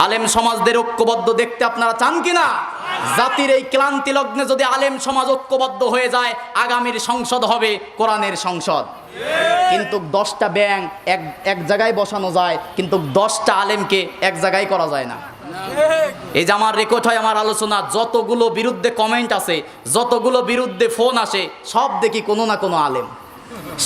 আলেম সমাজদের ঐক্যবদ্ধ দেখতে আপনারা চান কিনা? জাতির এই ক্লান্তি লগ্নে যদি আলেম সমাজ ঐক্যবদ্ধ হয়ে যায়, আগামীর সংসদ হবে কোরআনের সংসদ। কিন্তু 10টা ব্যাং এক জায়গায় বসানো যায়, কিন্তু 10টা আলেমকে এক জায়গায় করা যায় না। এই যে আমার রেকর্ড হয় আমার আলোচনা, যতগুলো বিরুদ্ধে কমেন্ট আছে, যতগুলো বিরুদ্ধে ফোন আসে, সব দেখি কোনো না কোনো আলেম।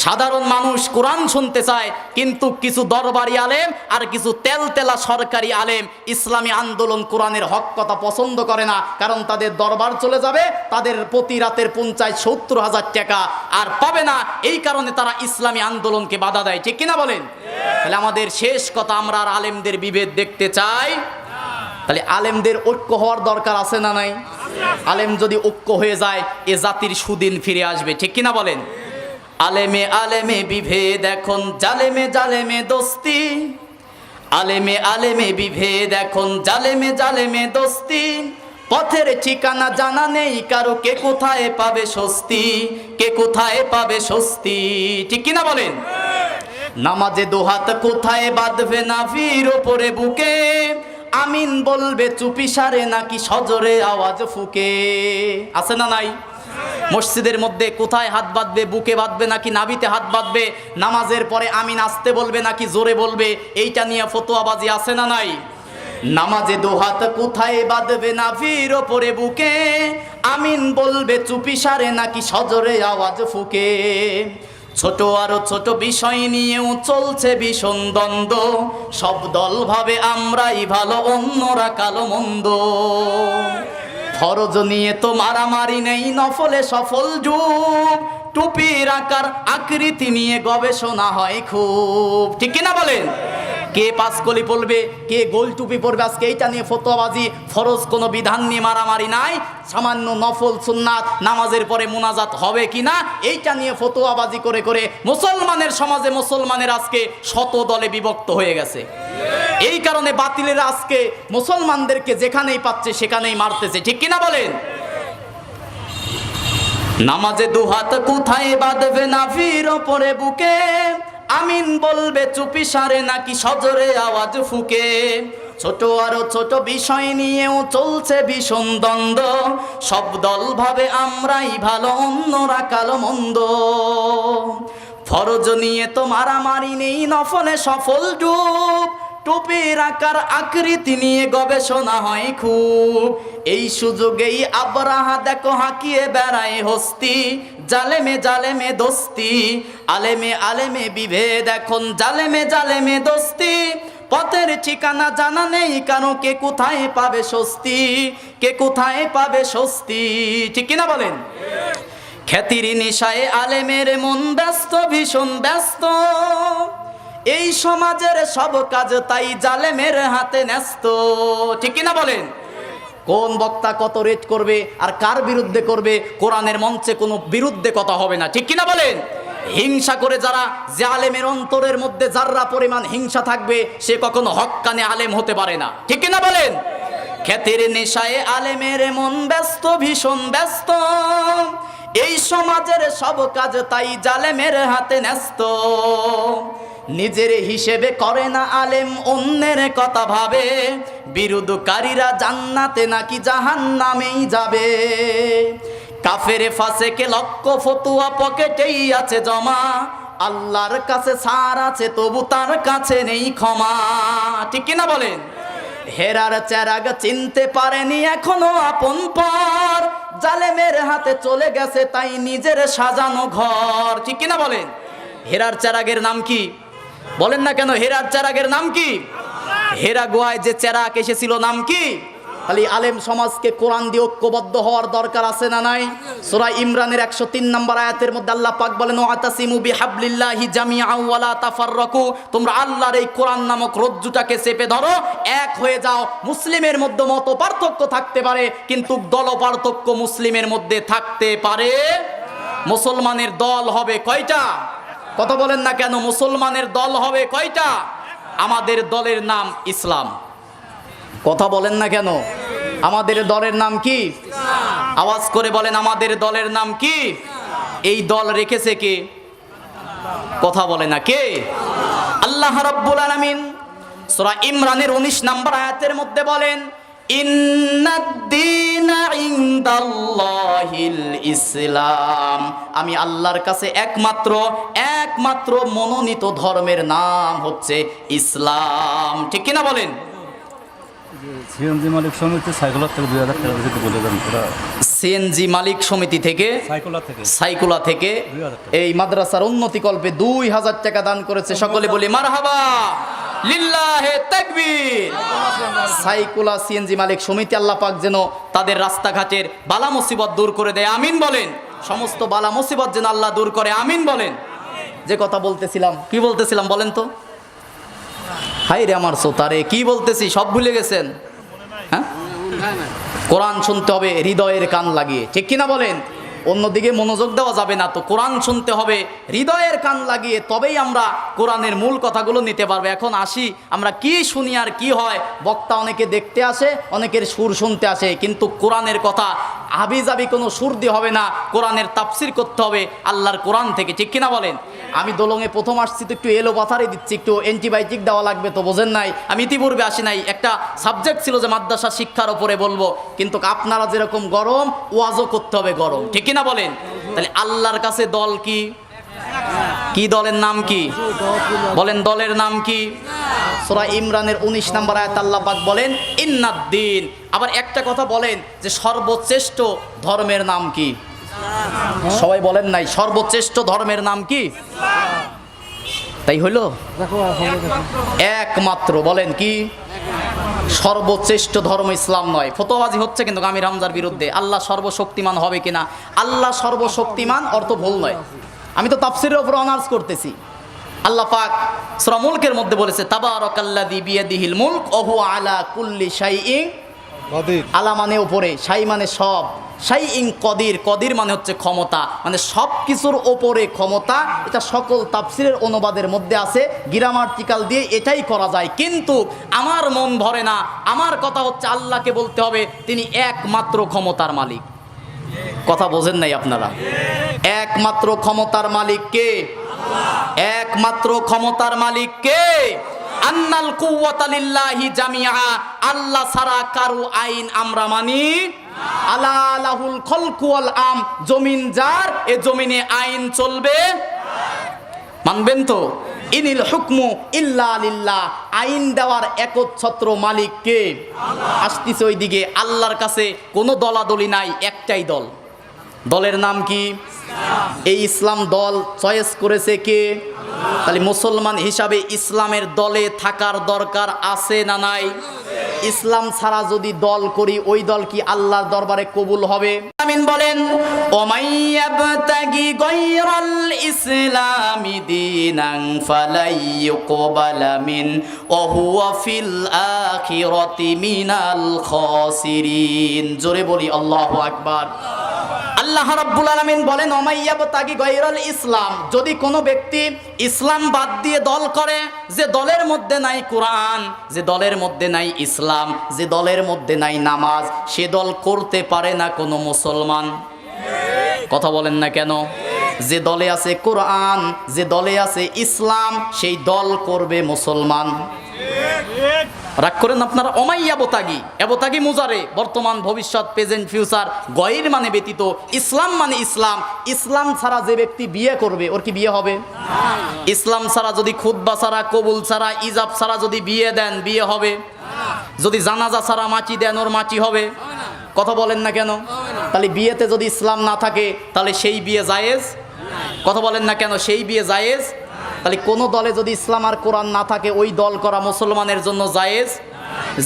সাধারণ মানুষ কোরআন শুনতে চায়, কিন্তু কিছু দরবারি আলেম আর কিছু তেলতেলা সরকারি আলেম ইসলামী আন্দোলন কোরআনের হক কথা পছন্দ করে না, কারণ তাদের দরবার চলে যাবে, তাদের প্রতি রাতের 50, 70 হাজার টাকা আর পাবে না। এই কারণে তারা ইসলামী আন্দোলনকে বাধা দেয়। ঠিক কিনা বলেন? তাহলে আমাদের শেষ কথা, আমরা আর আলেমদের বিভেদ দেখতে চাই। তাহলে আলেমদের ঐক্য হওয়ার দরকার আছে না নাই? আলেম যদি ঐক্য হয়ে যায়, এ জাতির সুদিন ফিরে আসবে। ঠিক কিনা বলেন? আলেমে আলেমে বিভেদ এখন, জালেমে জালেমে দোস্তি। আলেমে আলেমে বিভেদ এখন, জালেমে জালেমে দোস্তি। পথের ঠিকানা জানা নেই কারো, কে কোথায় পাবে স্বস্তি, কে কোথায় পাবে স্বস্তি। ঠিক কিনা বলেন? নামাজে দুহাত কোথায় বাঁধবে নাভির ওপরে বুকে, আমিন বলবে চুপি সারে নাকি সজরে আওয়াজ ফুকে। আছে না নাই? মসজিদের মধ্যে কোথায় হাত বাঁধবে, বুকে বাঁধবে নাকি নাভিতে হাত বাঁধবে, নামাজের পরে আমিন আসতে বলবে নাকি জোরে বলবে, এইটা নিয়ে ফতোয়াবাজি আছে না নাই? নামাজে দুহাত কোথায় বাঁধবে নাভির ওপরে বুকে, আমিন বলবে চুপি সারে নাকি সজরে আওয়াজ ফুকে। ছোট আরো ছোট বিষয় নিয়েও চলছে ভীষণ দ্বন্দ্ব, সব দল ভাবে আমরাই ভালো, অন্যরা কালো মন্দ। ফরজ নিয়ে তো মারামারি নেই, নফলে সফল যুগ, টুপির আকার আকৃতি নিয়ে গবেষণা হয় খুব। ঠিক কিনা বলেন? কে পাঁচকলি পড়বে, কে গোল টুপি পড়বে, আজকে এইটা নিয়ে ফতোয়াবাজি। ফরজ কোনো বিধান নিয়ে মারামারি নাই, সামান্য নফল সুন্নাত নামাজের পরে মুনাজাত হবে কিনা, এইটা নিয়ে ফতোয়াবাজি করে করে মুসলমানের সমাজে মুসলমানের আজকে শত দলে বিভক্ত হয়ে গেছে। এই কারণে বাতিলেরা আজকে মুসলমানদেরকে যেখানেই পাচ্ছে সেখানেই মারতেছে। ঠিক কিনা বলেন? নামাজে দুহাত কোথায় বাঁধবে নাভির ওপরে বুকে, আমিন বলবে চুপি সারে নাকি সজরে আওয়াজ ফুকে। ছোট আরো ছোট বিষয় নিয়েও চলছে ভীষণ দ্বন্দ্ব, সব দল ভাবে আমরাই ভালো, অন্যরা কালো মন্দ। ফরজ নিয়ে তো মারামারি নেই, নফলে সফল যুগ, টুপির আকার আকৃতি নিয়ে গবেষণা হয় খুব। এই সুযোগেই আবরাহা দেখো হাঁকিয়ে বেড়ায় হস্তি, জালেমে জালেমে দোস্তি। আলেমে আলেমে বিভেদ এখন, জালেমে জালেমে দোস্তি। পথের ঠিকানা জানা নেই কারো, কে কোথায় পাবে স্বস্তি, কে কোথায় পাবে স্বস্তি। ঠিক কিনা বলেন? খ্যাতির নেশায় আলেমের মন ব্যস্ত, ভীষণ ব্যস্ত। এই সমাজের সব কাজ তাই জালেমের হাতে ন্যস্ত। ঠিক কিনা বলেন? কোন বক্তা কত রেট করবে আর কার বিরুদ্ধে করবে, কোরআনের মঞ্চে কোনো বিরুদ্ধে কথা হবে না। ঠিক কিনা বলেন? হিংসা করে যারা, যে আলেমের অন্তরের মধ্যে যাররা পরিমাণ হিংসা থাকবে, সে কখনো হক্কানে আলেম হতে পারে না। ঠিক কিনা বলেন? খ্যাতির নেশায় আলেমের মন ব্যস্ত, ভীষণ ব্যস্ত, এই সমাজের সব কাজ তাই জালেমের হাতে ন্যস্ত। নিজের হিসেবে করে না আলেম, অন্যের কথা ভাবে, বিরোধকারীরা জান্নাতে নাকি জাহান্নামেই যাবে। কাফের ফাসেকে লক্ষ ফতুয়া পকেটেই আছে জমা, আল্লাহর কাছে ছাড় আছে তবু তার কাছে নেই ক্ষমা। ঠিক কিনা বলেন? হেরার চেরাগ চিনতে পারেনি এখনো আপন পর, জালেমের হাতে চলে গেছে তাই নিজের সাজানো ঘর। ঠিক কিনা বলেন? হেরার চেরাগের নাম কি? বলেন না কেন? হেরার চেরাগের নাম কি? হেরা গুহায় যে চেরাগ এসেছিল নাম কি? খালি আলেম সমাজকে কোরআন দিয়ে ঐক্যবদ্ধ হওয়ার দরকার আছে না নাই? সূরা ইমরানের 103 নম্বর আয়াতের মধ্যে আল্লাহ পাক বলেন, ওয়াতাসিমু বিহাবলিল্লাহি জামিআন ওয়া লা তাফাররাকু, তোমরা আল্লাহর এই কোরআন নামক রজ্জুটাকে চেপে ধরো, এক হয়ে যাও। মুসলিমের মধ্যে মত পার্থক্য থাকতে পারে, কিন্তু দল পার্থক্য মুসলিমের মধ্যে থাকতে পারে। মুসলমানের দল হবে কয়টা? কথা বলেন না কেন? মুসলমানের দল হবে কয়টা? আমাদের দলের নাম ইসলাম। কথা বলেন না কেন? আমাদের দলের নাম কি? আওয়াজ করে বলেন, আমাদের দলের নাম কি? এই দল রেখেছে কে? কথা বলে না কে? আল্লাহ রাব্বুল আলামিন সূরা ইমরানের 19 নম্বর আয়াতের মধ্যে বলেন, ইন্নাদ-দীনা ইনদাল্লাহিল ইসলাম, আমি আল্লাহর কাছে একমাত্র মনোনীত ধর্মের নাম হচ্ছে ইসলাম। ঠিক কিনা বলেন? সিএনজি মালিক সমিতি সাইকুলার থেকে 2000 টাকা দিতে বলে দেন। সিএনজি মালিক সমিতি থেকে, সাইকুলা থেকে এই মাদ্রাসার উন্নতিকল্পে 2000 টাকা দান করেছে। সকলে বলি মারহাবা, লিল্লাহে তাকবীর। সাইকুলা সিএনজি মালিক সমিতি, আল্লাহ পাক যেন তাদের রাস্তাঘাটের বালা মুসিবত দূর করে দেয়, আমিন বলেন। সমস্ত বালা মুসিবত যেন আল্লাহ দূর করে, আমিন বলেন। যে কথা বলতেছিলাম, কি বলতেছিলাম বলেন তো? হাই রে আমার সোতারে, কি বলতেছি সব ভুলে গেছেন? হ্যাঁ, কোরআন শুনতে হবে হৃদয়ের কান লাগিয়ে। ঠিক কিনা বলেন? অন্যদিকে মনোযোগ দেওয়া যাবে না, তো কোরআন শুনতে হবে হৃদয়ের কান লাগিয়ে, তবেই আমরা কোরআনের মূল কথাগুলো নিতে পারবো। এখন আসি, আমরা কি শুনি আর কি হয়? বক্তা অনেকে দেখতে আসে, অনেকের সুর শুনতে আসে, কিন্তু কোরআনের কথা হাবিজাবি কোনো সুর দিয়ে হবে না, কোরআনের তাফসির করতে হবে আল্লাহর কোরআন থেকে। ঠিক কিনা বলেন? আমি দোলঙে প্রথম আসছি তো একটু এলো পাথারে দিচ্ছি, একটু অ্যান্টিবায়োটিক দেওয়া লাগবে, তো বোঝেন নাই আমি ইতিপূর্বে আসি নাই। একটা সাবজেক্ট ছিল যে মাদ্রাসা শিক্ষার ওপরে বলবো, কিন্তু আপনারা যেরকম গরম, ওয়াজও করতে হবে গরম। ঠিক কিনা বলেন? তাহলে আল্লাহর কাছে দল কি? কি দলের নাম কি? বলেন, দলের নাম কি? সূরা ইমরানের 19 নম্বর আয়াত আল্লাহ পাক বলেন ইন্নাদ-দীন। আবার একটা কথা বলেন যে সর্বশ্রেষ্ঠ ধর্মের নাম কি? সবাই বলেন নাই, সর্বশ্রেষ্ঠ ধর্মের নাম কি? তাই হইলো একমাত্র। বলেন কি? সর্বশ্রেষ্ঠ ধর্ম ইসলাম নয়। ফতোয়াবাজি হচ্ছে কিন্তু আমির হামজার বিরুদ্ধে। আল্লাহ সর্বশক্তিমান হবে কিনা? আল্লাহ সর্বশক্তিমান অর্থ ভুল নয়। আমি তো তাফসীরের উপর অনার্স করতেছি। আল্লাহ পাক সূরা মুলকের মধ্যে বলেছে, তাবারাকাল্লাযী বিয়াদিহিল মুলক ওয়া হুয়া আলা কুল্লি শাইইন কদির। আলা মানে উপরে, শাই মানে সব, শাইইন কদির, কদির মানে হচ্ছে ক্ষমতা, মানে সব কিছুর ওপরে ক্ষমতা। এটা সকল তাফসীরের অনুবাদের মধ্যে আছে, গ্রামাটিক্যাল দিয়ে এটাই করা যায়, কিন্তু আমার মন ধরে না। আমার কথা হচ্ছে আল্লাহকে বলতে হবে তিনি একমাত্র ক্ষমতার মালিক। কথা বোঝেন নাই আপনারা? একমাত্র ক্ষমতার মালিক কে? একমাত্র ক্ষমতার মালিক কে? আন্নাল কুওয়াতা লিল্লাহি জামিআ, আল্লাহ ছাড়া কারো আইন আমরা মানি। আলা লাহুল খলকু ওয়াল আম, জমিন যার, এ জমিনে আইন চলবে, মানবেন তো? ইনিল হুকমু ইল্লা লিল্লাহ, আইন দেওয়ার একচ্ছত্র মালিক কে? আসতেছে ওই দিকে। আল্লাহর কাছে কোনো দলাদলি নাই, একটাই দল। দলের নাম কি? এই ইসলাম দল চয়েস করেছে কে? তাহলে মুসলমান হিসাবে ইসলামের দলে থাকার দরকার আছে না নাই? ইসলাম ছাড়া যদি দল করি, ওই দল কি আল্লাহর দরবারে কবুল হবে? আমিন বলেন। ওমাইয়াবতাগি গায়রাল ইসলামি দীনান ফালাইয়ুকবালা মিন ওয়া হুয়া ফিল আখিরাতি মিনাল খাসিরিন। জোরে বলি আল্লাহু আকবার। আল্লাহ রাব্বুল আলামিন বলেন ওমাইয়াবতাগি গায়রাল ইসলাম, যদি কোনো ব্যক্তি ইসলাম বাদ দিয়ে দল করে, যে দলের মধ্যে নাই কোরআন, যে দলের মধ্যে নাই ইসলাম, যে দলের মধ্যে নাই নামাজ, সে দল করতে পারে না কোনো মুসলমান। কথা বলেন না কেন? যে দলে আছে কোরআন, যে দলে আছে ইসলাম, সেই দল করবে মুসলমান। রাগ করেন আপনারা। অমাইয়াবতাগি, এবতাগি মুজারে, বর্তমান ভবিষ্যৎ প্রেজেন্ট ফিউচার, গয়ের মানে ব্যতীত, ইসলাম মানে ইসলাম। ইসলাম ছাড়া যে ব্যক্তি বিয়ে করবে, ওর কি বিয়ে হবে? ইসলাম ছাড়া যদি খুতবা ছাড়া, কবুল ছাড়া, ইজাব ছাড়া যদি বিয়ে দেন, বিয়ে হবে? যদি জানাজা ছাড়া মাটি দেন, ওর মাটি হবে? কথা বলেন না কেন? তাহলে বিয়েতে যদি ইসলাম না থাকে, তাহলে সেই বিয়ে জায়েজ? কথা বলেন না কেন? সেই বিয়ে জায়েজ? তাহলে কোনো দলে যদি ইসলাম আর কোরআন না থাকে, ওই দল করা মুসলমানের জন্য জায়েজ।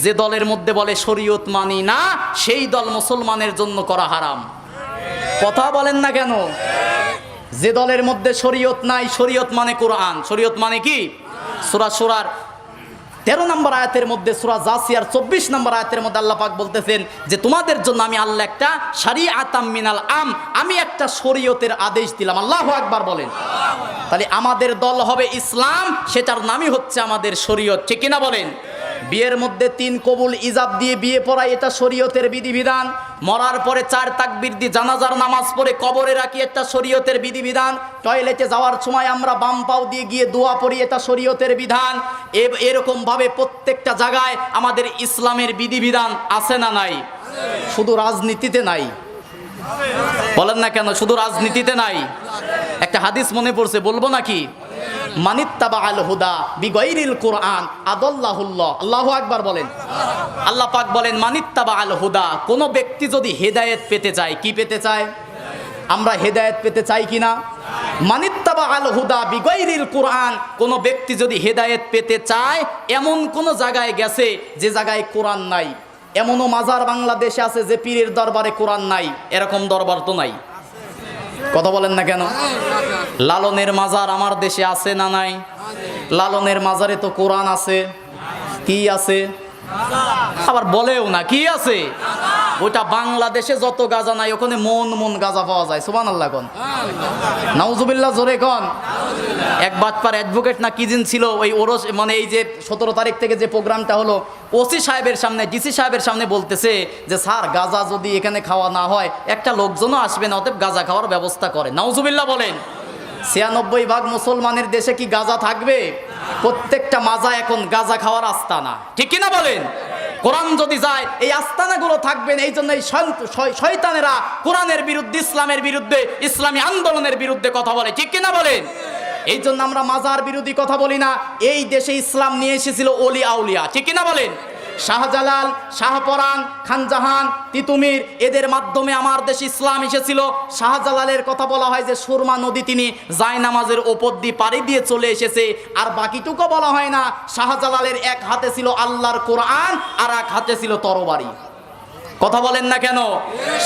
যে দলের মধ্যে বলে শরীয়ত মানি না, সেই দল মুসলমানের জন্য করা হারাম। কথা বলেন না কেন? যে দলের মধ্যে শরীয়ত নাই, শরীয়ত মানে কোরআন, শরীয়ত মানে কি? সূরা সূরার 13 নম্বর আয়াতের মধ্যে, সূরা জাসিয়ার 24 নম্বর আয়াতের মধ্যে আল্লাহ পাক বলতেছেন যে তোমাদের জন্য আমি আল্লাহ একটা শারিআতাম মিনাল আম, আমি একটা শরীয়তের আদেশ দিলাম। আল্লাহু আকবার বলেন। তাহলে আমাদের দল হবে ইসলাম, সেটার নামই হচ্ছে আমাদের শরীয়ত, ঠিক কিনা বলেন? বিয়ের মধ্যে 3 কবুল ইজাব দিয়ে বিয়ে পড়াই, এটা শরীয়তের বিধিবিধান। মরার পরে 4 তাকবীর দিয়ে জানাজার নামাজ পড়ে কবরে রাখি, এটা শরীয়তের বিধিবিধান। টয়লেটে যাওয়ার সময় আমরা বাম পাও দিয়ে গিয়ে দোয়া পড়ি, এটা শরীয়তের বিধান। এরকম ভাবে প্রত্যেকটা জায়গায় আমাদের ইসলামের বিধিবিধান আছে না নাই? শুধু রাজনীতিতে নাই। বলেন না কেন? শুধু রাজনীতিতে নাই। একটা হাদিস মনে পড়ছে, বলবো নাকি? মানিত্তাবা আল হুদা বিগাইরিল কোরআন আদাল্লাহুল্লাহ। আল্লাহু আকবার বলেন। আল্লাহ পাক বলেন মানিত্তাবা আল হুদা, কোন ব্যক্তি যদি হেদায়েত পেতে চায়, কি পেতে চায়? আমরা হেদায়েত পেতে চাই কিনা? মানিত্তাবা আল হুদা বিগাইরিল কোরআন, কোন ব্যক্তি যদি হেদায়েত পেতে চায়, এমন কোন জায়গায় গেছে যে জায়গায় কোরআন নাই। এমনও মাজার বাংলাদেশে আছে যে পীরের দরবারে কোরআন নাই, এরকম দরবার তো নাই। কথা বলেন না কেন? লালনের মাজার আমার দেশে আছে না নাই? লালনের মাজারে তো কোরআন আছে। কি আছে? আবার বলেও না কি আছে। ওটা বাংলাদেশে যত গাঁজা নাই, ওখানে মন মন গাঁজা পাওয়া যায়। সুবহানাল্লাহ কোন, নাউজুবিল্লাহ জোরে কোন। এক বাটপার অ্যাডভোকেট না কি দিন ছিল, ওই ওরস মানে এই যে 17 তারিখ থেকে যে প্রোগ্রামটা হলো, ওসি সাহেবের সামনে, ডিসি সাহেবের সামনে বলতেছে যে স্যার, গাঁজা যদি এখানে খাওয়া না হয়, একটা লোকজনও আসবে না, অতএব গাঁজা খাওয়ার ব্যবস্থা করে। নাউজুবিল্লাহ বলেন। 96% মুসলমানের দেশে কি গাঁজা থাকবে? প্রত্যেকটা মাজা এখন গাঁজা খাওয়ার আস্তানা, ঠিক কিনা বলেন? কোরআন যদি যায়, এই আস্তানাগুলো থাকবে না। এই জন্য এই শয়তানেরা কোরআনের বিরুদ্ধে, ইসলামের বিরুদ্ধে, ইসলামী আন্দোলনের বিরুদ্ধে কথা বলে, ঠিক কিনা বলেন? এই জন্য আমরা মাজার বিরোধী কথা বলি না। এই দেশে ইসলাম নিয়ে এসেছিল ওলি আউলিয়া, ঠিক কিনা বলেন? শাহজালাল, শাহপরান, খানজাহান, তিতুমির, এদের মাধ্যমে আমার দেশে ইসলাম এসেছিল। শাহজালালের কথা বলা হয় যে সুরমা নদী তিনি জায়নামাজের ওপর দিয়ে পাড়ি দিয়ে চলে এসেছে। আর বাকিটুকু বলা হয় না, শাহজালালের এক হাতে ছিল আল্লাহর কোরআন, আর এক হাতে ছিল তরবারি। কথা বলেন না কেন?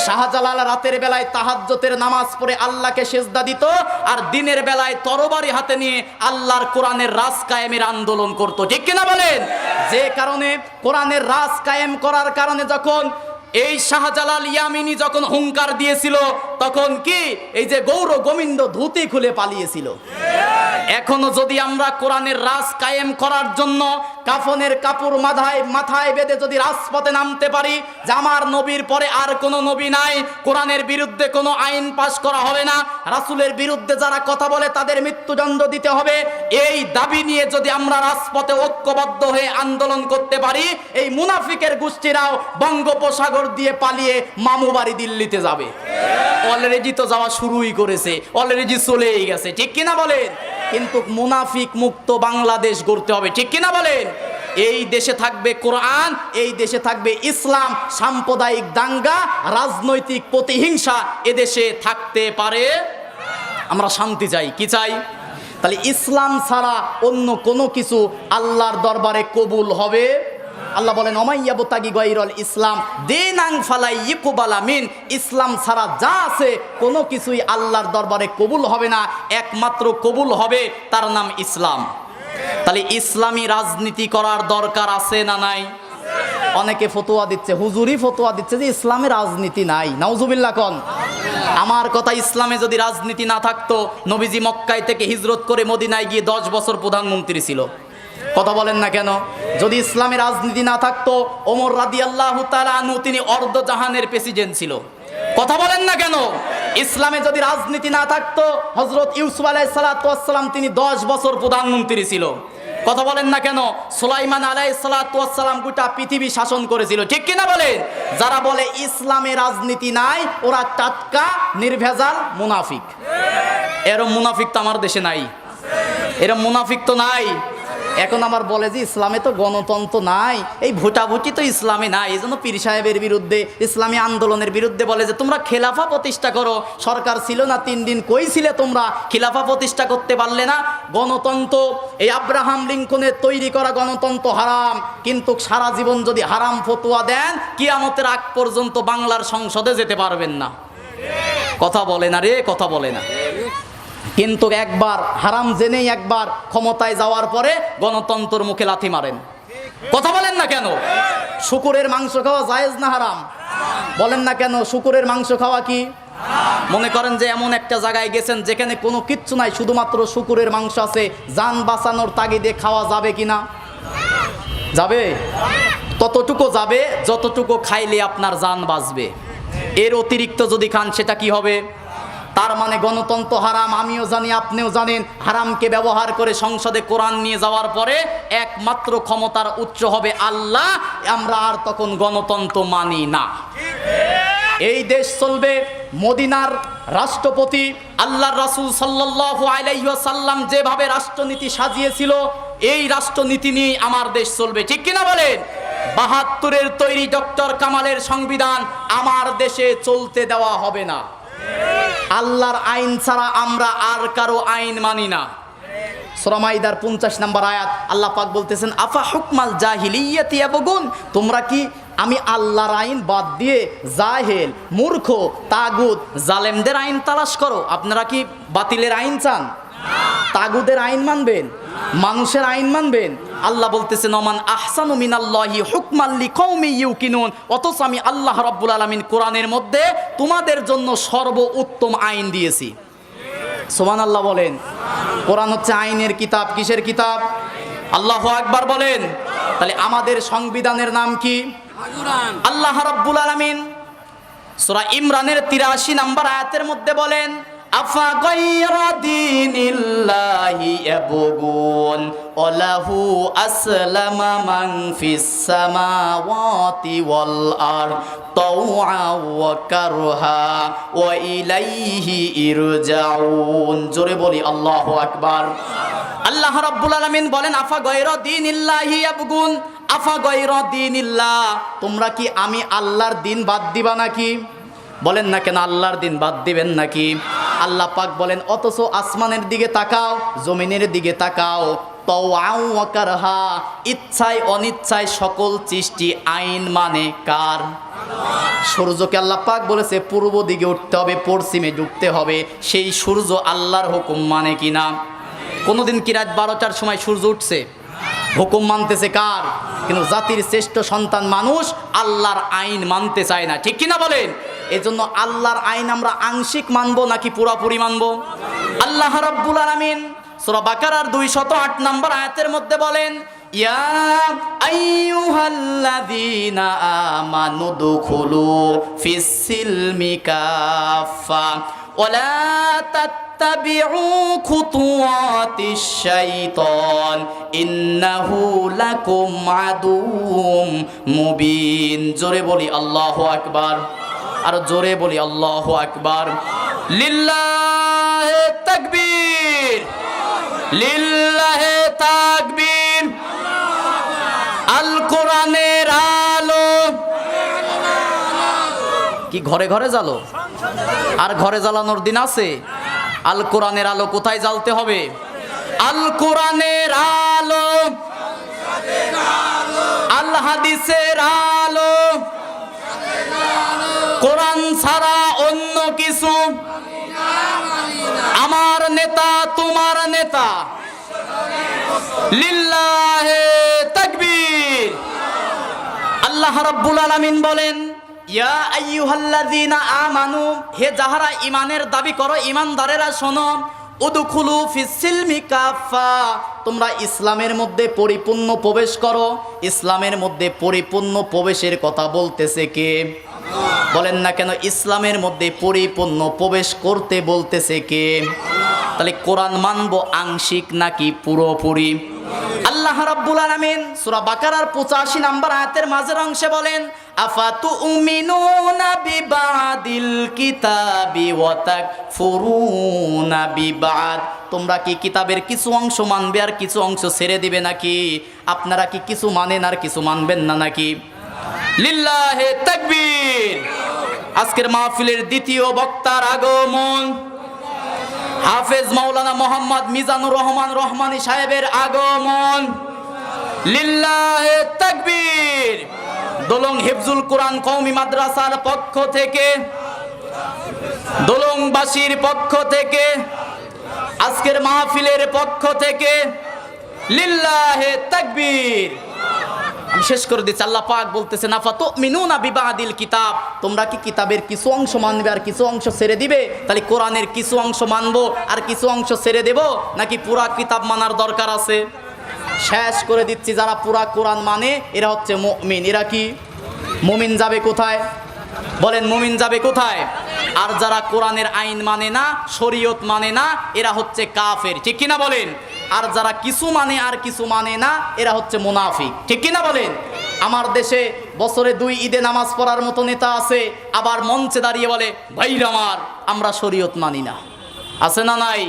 শাহজালাল রাতের বেলায় তাহাজ্জুদের নামাজ পড়ে আল্লাহকে সিজদা দিত, আর দিনের বেলায় তরবারি হাতে নিয়ে আল্লাহর কোরআনের রাজ কায়েমের আন্দোলন করত, ঠিক কিনা বলেন? যে কারণে কোরআনের রাজ কায়েম করার কারণে যখন এই শাহজালাল ইয়ামিনী যখন হুঙ্কার দিয়েছিল, তখন কি এই যে গৌর গোবিন্দ ধুতি খুলে পালিয়েছিল। এখনো যদি আমরা কোরআনের রাজ কায়েম করার জন্য কাফনের কাপড় মাথায় বেঁধে যদি রাজপথে নামতে পারি যে আমার নবীর পরে আর কোনো নবী নাই, কোরআনের বিরুদ্ধে কোনো আইন পাশ করা হবে না, রাসূলের বিরুদ্ধে যারা কথা বলে তাদের মৃত্যুদণ্ড দিতে হবে, এই দাবি নিয়ে যদি আমরা রাজপথে ঐক্যবদ্ধ হয়ে আন্দোলন করতে পারি, এই মুনাফিকের গোষ্ঠীরাও বঙ্গোপসাগর দিয়ে পালিয়ে মামু বাড়ি দিল্লিতে যাবে। অলরেডি তো যাওয়া শুরুই করেছে, অলরেডি চলেই গেছে, ঠিক কিনা বলেন? কিন্তু মুনাফিক মুক্ত বাংলাদেশ গড়তে হবে, ঠিক কিনা বলেন? এই দেশে থাকবে কোরআন, এই দেশে থাকবে ইসলাম। সাম্প্রদায়িক দাঙ্গা, রাজনৈতিক প্রতিহিংসা এদেশে থাকতে পারে। আমরা শান্তি চাই, কি চাই? তাহলে ইসলাম ছাড়া অন্য কোনো কিছু আল্লাহর দরবারে কবুল হবে? আল্লাহ বলেন ওমাইয়াবতাগি গায়রাল ইসলাম দীনান ফালা ইকবালা মিন, ইসলাম ছাড়া যা আছে কোনো কিছুই আল্লাহর দরবারে কবুল হবে না। একমাত্র কবুল হবে তার নাম ইসলাম। তাহলে ইসলামী রাজনীতি করার দরকার আছে না নাই? অনেকে ফতোয়া দিচ্ছে, হুজুরি ফতোয়া দিচ্ছে যে ইসলামে রাজনীতি নাই। নাউজুবিল্লাহ কোন। আমার কথা, ইসলামে যদি রাজনীতি না থাকতো, নবীজি মক্কায় থেকে হিজরত করে মদিনায় গিয়ে 10 বছর প্রধানমন্ত্রী ছিল। কথা বলেন না কেন? যদি ইসলামে রাজনীতি না থাকতো, ওমর রাদিয়াল্লাহু তাআলা আনহু তিনি অর্ধ জাহানের প্রেসিডেন্ট ছিল। কথা বলেন না কেন? ইসলামে যদি রাজনীতি না থাকতো, হযরত ইউসুফ আলাইহিস সালাতু ওয়াস সালাম তিনি 10 বছর প্রধানমন্ত্রী ছিল। কথা বলেন না কেন? সুলাইমান আলাইহিস সালাতু ওয়াস সালাম গোটা পৃথিবী শাসন করেছিল। ঠিক কি না বলেন? যারা বলে ইসলামে রাজনীতি নাই, ওরা টাটকা নির্ভেজাল মুনাফিক। এরকম মুনাফিক তো আমার দেশে নাই, এরকম মুনাফিক তো নাই। এখন আবার বলে যে ইসলামে তো গণতন্ত্র নাই, এই ভোটাভুটি তো ইসলামে নাই, এই জন্য পীর সাহেবের বিরুদ্ধে, ইসলামী আন্দোলনের বিরুদ্ধে বলে যে তোমরা খেলাফা প্রতিষ্ঠা করো। সরকার ছিল না 3 দিন, কই ছিলে তোমরা? খেলাফা প্রতিষ্ঠা করতে পারলে না? গণতন্ত্র, এই আব্রাহাম লিঙ্কনের তৈরি করা গণতন্ত্র হারাম, কিন্তু সারা জীবন যদি হারাম ফতোয়া দেন, কিয়ামতের আগ পর্যন্ত বাংলার সংসদে যেতে পারবেন না। কথা বলে না রে, কথা বলে না। কিন্তু একবার হারাম জেনেই একবার ক্ষমতায় যাওয়ার পরে গণতন্ত্রের মুখে লাথি মারেন। কথা বলেন না কেন? শুকুরের মাংস খাওয়া জায়েজ না হারাম? বলেন না কেন? শুকুরের মাংস খাওয়া কি? মনে করেন যে এমন একটা জায়গায় গেছেন যেখানে কোনো কিচ্ছু নাই, শুধুমাত্র শুকুরের মাংস আছে, জান বাঁচানোর তাগিদে খাওয়া যাবে কিনা? যাবে। ততটুকু যাবে যতটুকু খাইলে আপনার জান বাঁচবে। এর অতিরিক্ত যদি খান সেটা কি হবে? তার মানে গণতন্ত্র হারাম, আমিও জানি, আপনিও জানেন। হারামকে ব্যবহার করে সংসদে কোরআন নিয়ে যাওয়ার পরে একমাত্র ক্ষমতার উৎস হবে আল্লাহ। আমরা আর তখন গণতন্ত্র মানি না। এই দেশ চলবে মদিনার রাষ্ট্রপতি আল্লাহর রাসূল সাল্লাল্লাহু আলাইহি ওয়াসাল্লাম যেভাবে রাষ্ট্রনীতি সাজিয়েছিল, এই রাষ্ট্রনীতি নিয়ে আমার দেশ চলবে। ঠিক কিনা বলেন? ৭২-এর তৈরি ডক্টর কামালের সংবিধান আমার দেশে চলতে দেওয়া হবে না। আল্লাহর আইন ছাড়া আমরা আর কারো আইন মানি না। সূরা মাইদার 50 নম্বর আয়াত, আল্লাহ পাক বলতেছেন, আফা হুকমাল জাহিলিয়াতি ইয়াবগুন, তোমরা কি আমি আল্লাহর আইন বাদ দিয়ে জাহেল, মূর্খ, তাগুত, জালেমদের আইন তালাশ করো? আপনারা কি বাতিলের আইন চান? তাগুদের আইন মানবেন? মানুষের আইন মানবেন? আল্লাহ বলতেছেন, ওমান আহসানু মিনাল্লাহি হুকমান লিকাউমি ইউকিনুন। অথচ আমি আল্লাহ রাব্বুল আলামিন কোরআনের মধ্যে তোমাদের জন্য সর্বোত্তম আইন দিয়েছি। সুবহানাল্লাহ বলেন। কোরআন হচ্ছে আইনের কিতাব। কিসের কিতাব? আল্লাহু আকবার বলেন। তাহলে আমাদের সংবিধানের নাম কি? আল্লাহ রাব্বুল আলামিন সূরা ইমরানের 83 নম্বর আয়াতের মধ্যে বলেন, আফা গায়রা দীনিল্লাহি ইয়াবগুন ওয়ালাহু আসলামা মান ফিস সামাওয়াতি ওয়াল আরদ তাওআ ওয়া কারহা ওয়া ইলাইহি ইরজাউন। জোরে বলি আল্লাহু আকবার। আল্লাহ রাব্বুল আলামিন বলেন, আফা গায়রা দীনিল্লাহি ইয়াবগুন, আফা গায়রা দীনিল্লাহ, তোমরা কি আমি আল্লাহর দিন বাদ দিবা নাকি? বলেন না কেন আল্লাহর দিন বাদ দিবেন নাকি? আল্লাহ পাক বলেন, অথচ আসমানের দিকে তাকাও, জমিনের দিকে তাকাও, তাওআউ ওয়া কারহা, ইচ্ছায় অনিচ্ছায় সকল সৃষ্টি আইন মানে কার? সূর্যকে আল্লাহ পাক বলেছে পূর্ব দিকে উঠতে হবে, পশ্চিমে ডুবতে হবে। সেই সূর্য আল্লাহর হুকুম মানে কিনা? কোনোদিন কি রাত 12টার সময় সূর্য উঠছে? হুকুম মানতেছে কার? কিন্তু জাতির শ্রেষ্ঠ সন্তান মানুষ আল্লাহর আইন মানতে চায় না। ঠিক কিনা বলেন? এজন্য আল্লাহর আইন আমরা আংশিক মানবো নাকি পুরাপুরি মানবো? আল্লাহ রাব্বুল আলামিন সূরা বাকারার 208 নম্বর আয়াতের মধ্যে বলেন, ইয়া আইয়ুহাল্লাযীনা আমানু দুখুলু ফিস সিলমি কাফা ওয়ালা তাত্তাবিউ খুতুওয়াতিশ শাইতান ইন্নাহু লাকুম আদুউম মুবিন। জোরে বলি আল্লাহু আকবার। আর জোরে বলি আল্লাহু আকবার। লিল্লাহে তাকবীর, লিল্লাহে তাকবীর। আল কোরআনের আলো কি ঘরে ঘরে জ্বালো? আর ঘরে জ্বালানোর দিন আছে? আল কোরআনের আলো কোথায় জ্বালতে হবে? আল কোরআনের আলো, আল হাদিসের আলো। কোরআন ছাড়া অন্য কিছু আমার নেতা তোমার নেতা। লিল্লাহে তাকবীর। আল্লাহ রাব্বুল আলামিন বলেন, ইয়া আইয়ুহাল্লাযীনা আমানু, হে যাহারা ঈমানের দাবি করো, ঈমানদারেরা শোনো, উদখুলু ফিস-সিলমি কাফা, তোমরা ইসলামের মধ্যে পরিপূর্ণ প্রবেশ করো। ইসলামের মধ্যে পরিপূর্ণ প্রবেশের কথা বলতেছে কে? বলেন না কেন ইসলামের মধ্যে পরিপূর্ণ প্রবেশ করতে বলতেছে কে? তাহলে কোরআন মানবো আংশিক নাকি পুরোপুরি? আল্লাহ রাব্বুল আলামিন সূরা বাকারার 85 নম্বর আয়াতের মাঝের অংশে বলেন, আফাতুমিনুনা বিবাদিল কিতাবি ওয়া তাকফুরুনা বিবাদ, তোমরা কি কিতাবের কিছু অংশ মানবে আর কিছু অংশ ছেড়ে দিবে নাকি? আপনারা কি কিছু মানেন আর কিছু মানবেন না নাকি? লিল্লাহি তাকবীর। আজকের মাহফিলের দ্বিতীয় বক্তার আগমন, হাফেজ মাওলানা মোহাম্মদ মিজানুর রহমান রহমানী সাহেবের আগমন। লিল্লাহি তাকবীর। দোলং হিফজুল কোরআন কওমি মাদ্রাসার পক্ষ থেকে, দোলংবাসীর পক্ষ থেকে, আজকের মাহফিলের পক্ষ থেকে লিল্লাহি তাকবীর। আমি শেষ করে দিচ্ছি। আল্লাহ পাক বলতেছেন, আফাতুমিনুনা বিবাদিল কিতাব, তোমরা কি কিতাবের কিছু অংশ মানবে আর কিছু অংশ ছেড়ে দিবে? তাহলে কোরআনের কিছু অংশ মানবো আর কিছু অংশ ছেড়ে দেব, নাকি পুরা কিতাব মানার দরকার আছে? শেষ করে দিচ্ছি, যারা পুরা কোরআন মানে এরা হচ্ছে মুমিন। এরা কি? মুমিন যাবে কোথায়? বলেন মুমিন যাবে কোথায়? আর যারা কোরআনের আইন মানে না, শরীয়ত মানে না, এরা হচ্ছে কাফের। ঠিক কিনা বলেন? আর যারা কিছু মানে আর কিছু মানে না, এরা হচ্ছে মুনাফিক। ঠিক কিনা বলেন? আমার দেশে বছরে 2 ঈদে নামাজ পড়ার মতো নেতা আছে, আবার মঞ্চে দাঁড়িয়ে বলে, ভাইরা আমার, আমরা শরীয়ত মানি না। আছে না নাই?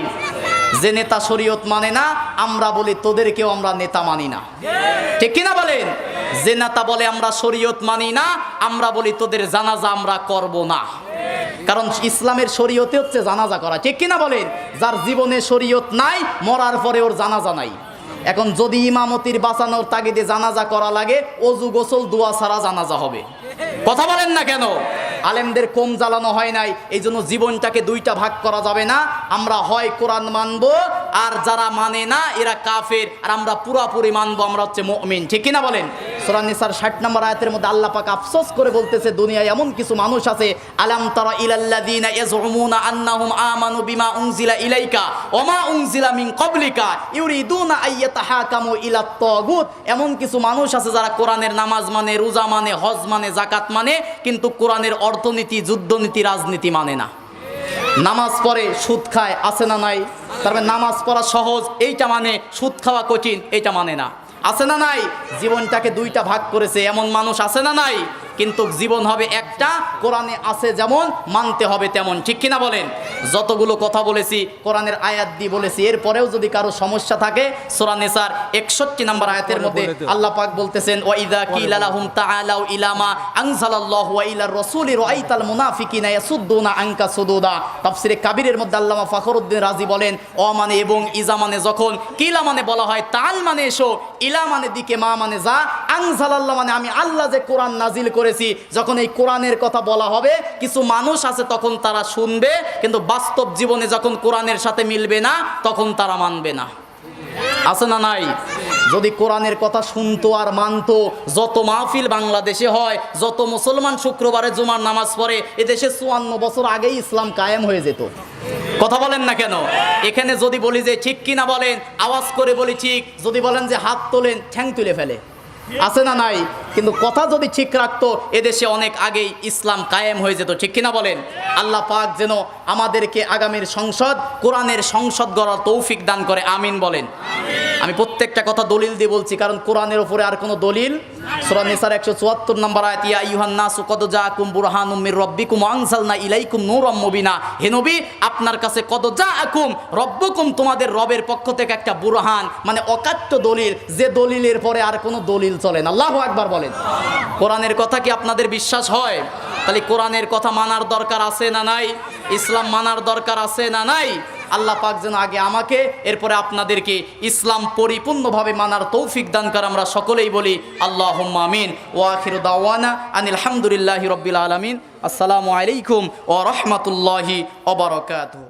যে নেতা শরীয়ত মানে না, আমরা বলি তোদেরকেও আমরা নেতা মানি না। ঠিক কিনা বলেন? যে নেতা বলে আমরা শরীয়ত মানি না, আমরা বলি তোদের জানাজা আমরা করব না। কারণ ইসলামের শরীয়তে হচ্ছে জানাজা করা। ঠিক কিনা বলেন? যার জীবনে শরীয়ত নাই, মরার পরে ওর জানাজা নাই। এখন যদি ইমামতির বাঁচানোর তাগিদে জানাজা করা লাগে, অজু গোসল দোয়া ছাড়া জানাজা হবে। কথা বলেন না কেন? আলেমদের কম জ্বালানো হয় নাই, এই জন্য জীবনটাকে 2টা ভাগ করা যাবে না। আমরা হয় কোরআন মানবো, আর যারা মানে না এরা কাফের, আর আমরা পুরাপুরি মানবো, আমরা হচ্ছে মুমিন। ঠিক কিনা বলেন? সূরা নিসার 60 নম্বর আয়াতের মধ্যে আল্লাহ পাক আফসোস করে বলতেছে, দুনিয়ায় এমন কিছু মানুষ আছে, আলাম তারা ইলাল্লাযীনা ইয়াজউমুনা আন্নাহুম আমানু বিমা উনজিলা ইলাইকা ওয়া মা উনজিলা মিন ক্বাবলিকা ইউরিদুনা আইয়াতাহাকামু ইলাত তাগুত। এমন কিছু মানুষ আছে যারা কোরআনের নামাজ মানে, রোজা মানে, হজ মানে, যাকাত মানে, কিন্তু কোরআনের অর্থনীতি, যুদ্ধনীতি, রাজনীতি মানে না। নামাজ পড়ে, সুদ খায়, আছে না নাই? তারপরে নামাজ পড়া সহজ, এইটা মানে, সুদ খাওয়া কঠিন, এইটা মানে না। আছে না নাই? জীবনটাকে 2টা ভাগ করেছে, এমন মানুষ আছে না নাই? কিন্তু জীবন হবে একটা, কোরআনে আছে যেমন, মানতে হবে তেমন। ঠিক কিনা বলেন? যতগুলো কথা বলেছি কোরআনের আয়াত দিয়ে বলেছি, এরপরেও যদি কারো সমস্যা থাকে, সূরা নিসার 61 নম্বর আয়াতের মধ্যে আল্লাহ পাক বলতেছেন, ওয়া ইযা কিলা লাহুম তাআলাউ ইলা মা আনজালাল্লাহু ওয়া ইলার রাসূলি রাআইতাল মুনাফিকিনা ইয়াসুদ্দুনা আনকা সুদুদা। তাফসীরে কাবীরের মধ্যে আল্লামা ফখরুদ্দিন রাজি বলেন, অ মানে এবং, ইজা মানে যখন, কিলা মানে বলা হয়, তাল মানে এসো, ইলা মানে দিকে, মা মানে যা, আনজালাল্লাহ মানে আমি আল্লাহ যে কোরআন নাজিল করেছি। যখন এই কোরআনের কথা বলা হবে, কিছু মানুষ আছে তখন তারা শুনবে, কিন্তু বাস্তব জীবনে যখন কোরআনের সাথে মিলবে না, তখন তারা মানবে না। আছে না নাই? যদি কোরআনের কথা শুনতো আর মানতো, যত মাহফিল বাংলাদেশে হয়, যত মুসলমান শুক্রবারে জুমার নামাজ পড়ে, এদেশে 54 বছর আগেই ইসলাম কায়েম হয়ে যেত। কথা বলেন না কেন? এখানে যদি বলি যে ঠিক কিনা বলেন, আওয়াজ করে বলি ঠিক, যদি বলেন যে হাত তোলেন, ঠ্যাং তুলে ফেলে। আছে না নাই? কিন্তু কথা যদি ঠিক রাখতো, এদেশে অনেক আগেই ইসলাম কায়েম হয়ে যেত। ঠিক কিনা বলেন? আল্লাহ পাক যেন আমাদেরকে আগামীর সংসদ, কোরআনের সংসদ গড়ার তৌফিক দান করে, আমিন বলেন। আমি প্রত্যেকটা কথা দলিল দিয়ে বলছি, কারণ কোরআনের উপরে আর কোনো দলিল। সূরা নিসার 174 নম্বর আয়াত, ইয়া আইয়ুহান নাসু কদ জাআকুম বুরহানুম মির রাব্বিকুম ওয়া আনজালনা ইলাইকুম নূরাম মুবিনা। হে নবী, আপনার কাছে কদ জাআকুম রাব্বুকুম, তোমাদের রবের পক্ষ থেকে একটা বুরহান, মানে অকাট্য দলিল, যে দলিলের পরে আর কোনো দলিল চলে না। আল্লাহু আকবার বলেন। কোরআনের কথা কি আপনাদের বিশ্বাস হয়? তাহলে কোরআনের কথা মানার দরকার আছে না নাই? ইসলাম মানার দরকার আছে না নাই? আল্লাহ পাক যেন আগে আমাকে, এরপরে আপনাদেরকে ইসলাম পরিপূর্ণভাবে মানার তৌফিক দান করে, আমরা সকলেই বলি আল্লাহুম্মা আমিন। ওয়া আখিরু দাওয়ানা আনিল হামদুলিল্লাহি রাব্বিল আলামিন। আসসালামু আলাইকুম ওয়া রাহমাতুল্লাহি ওয়া বারাকাতুহু।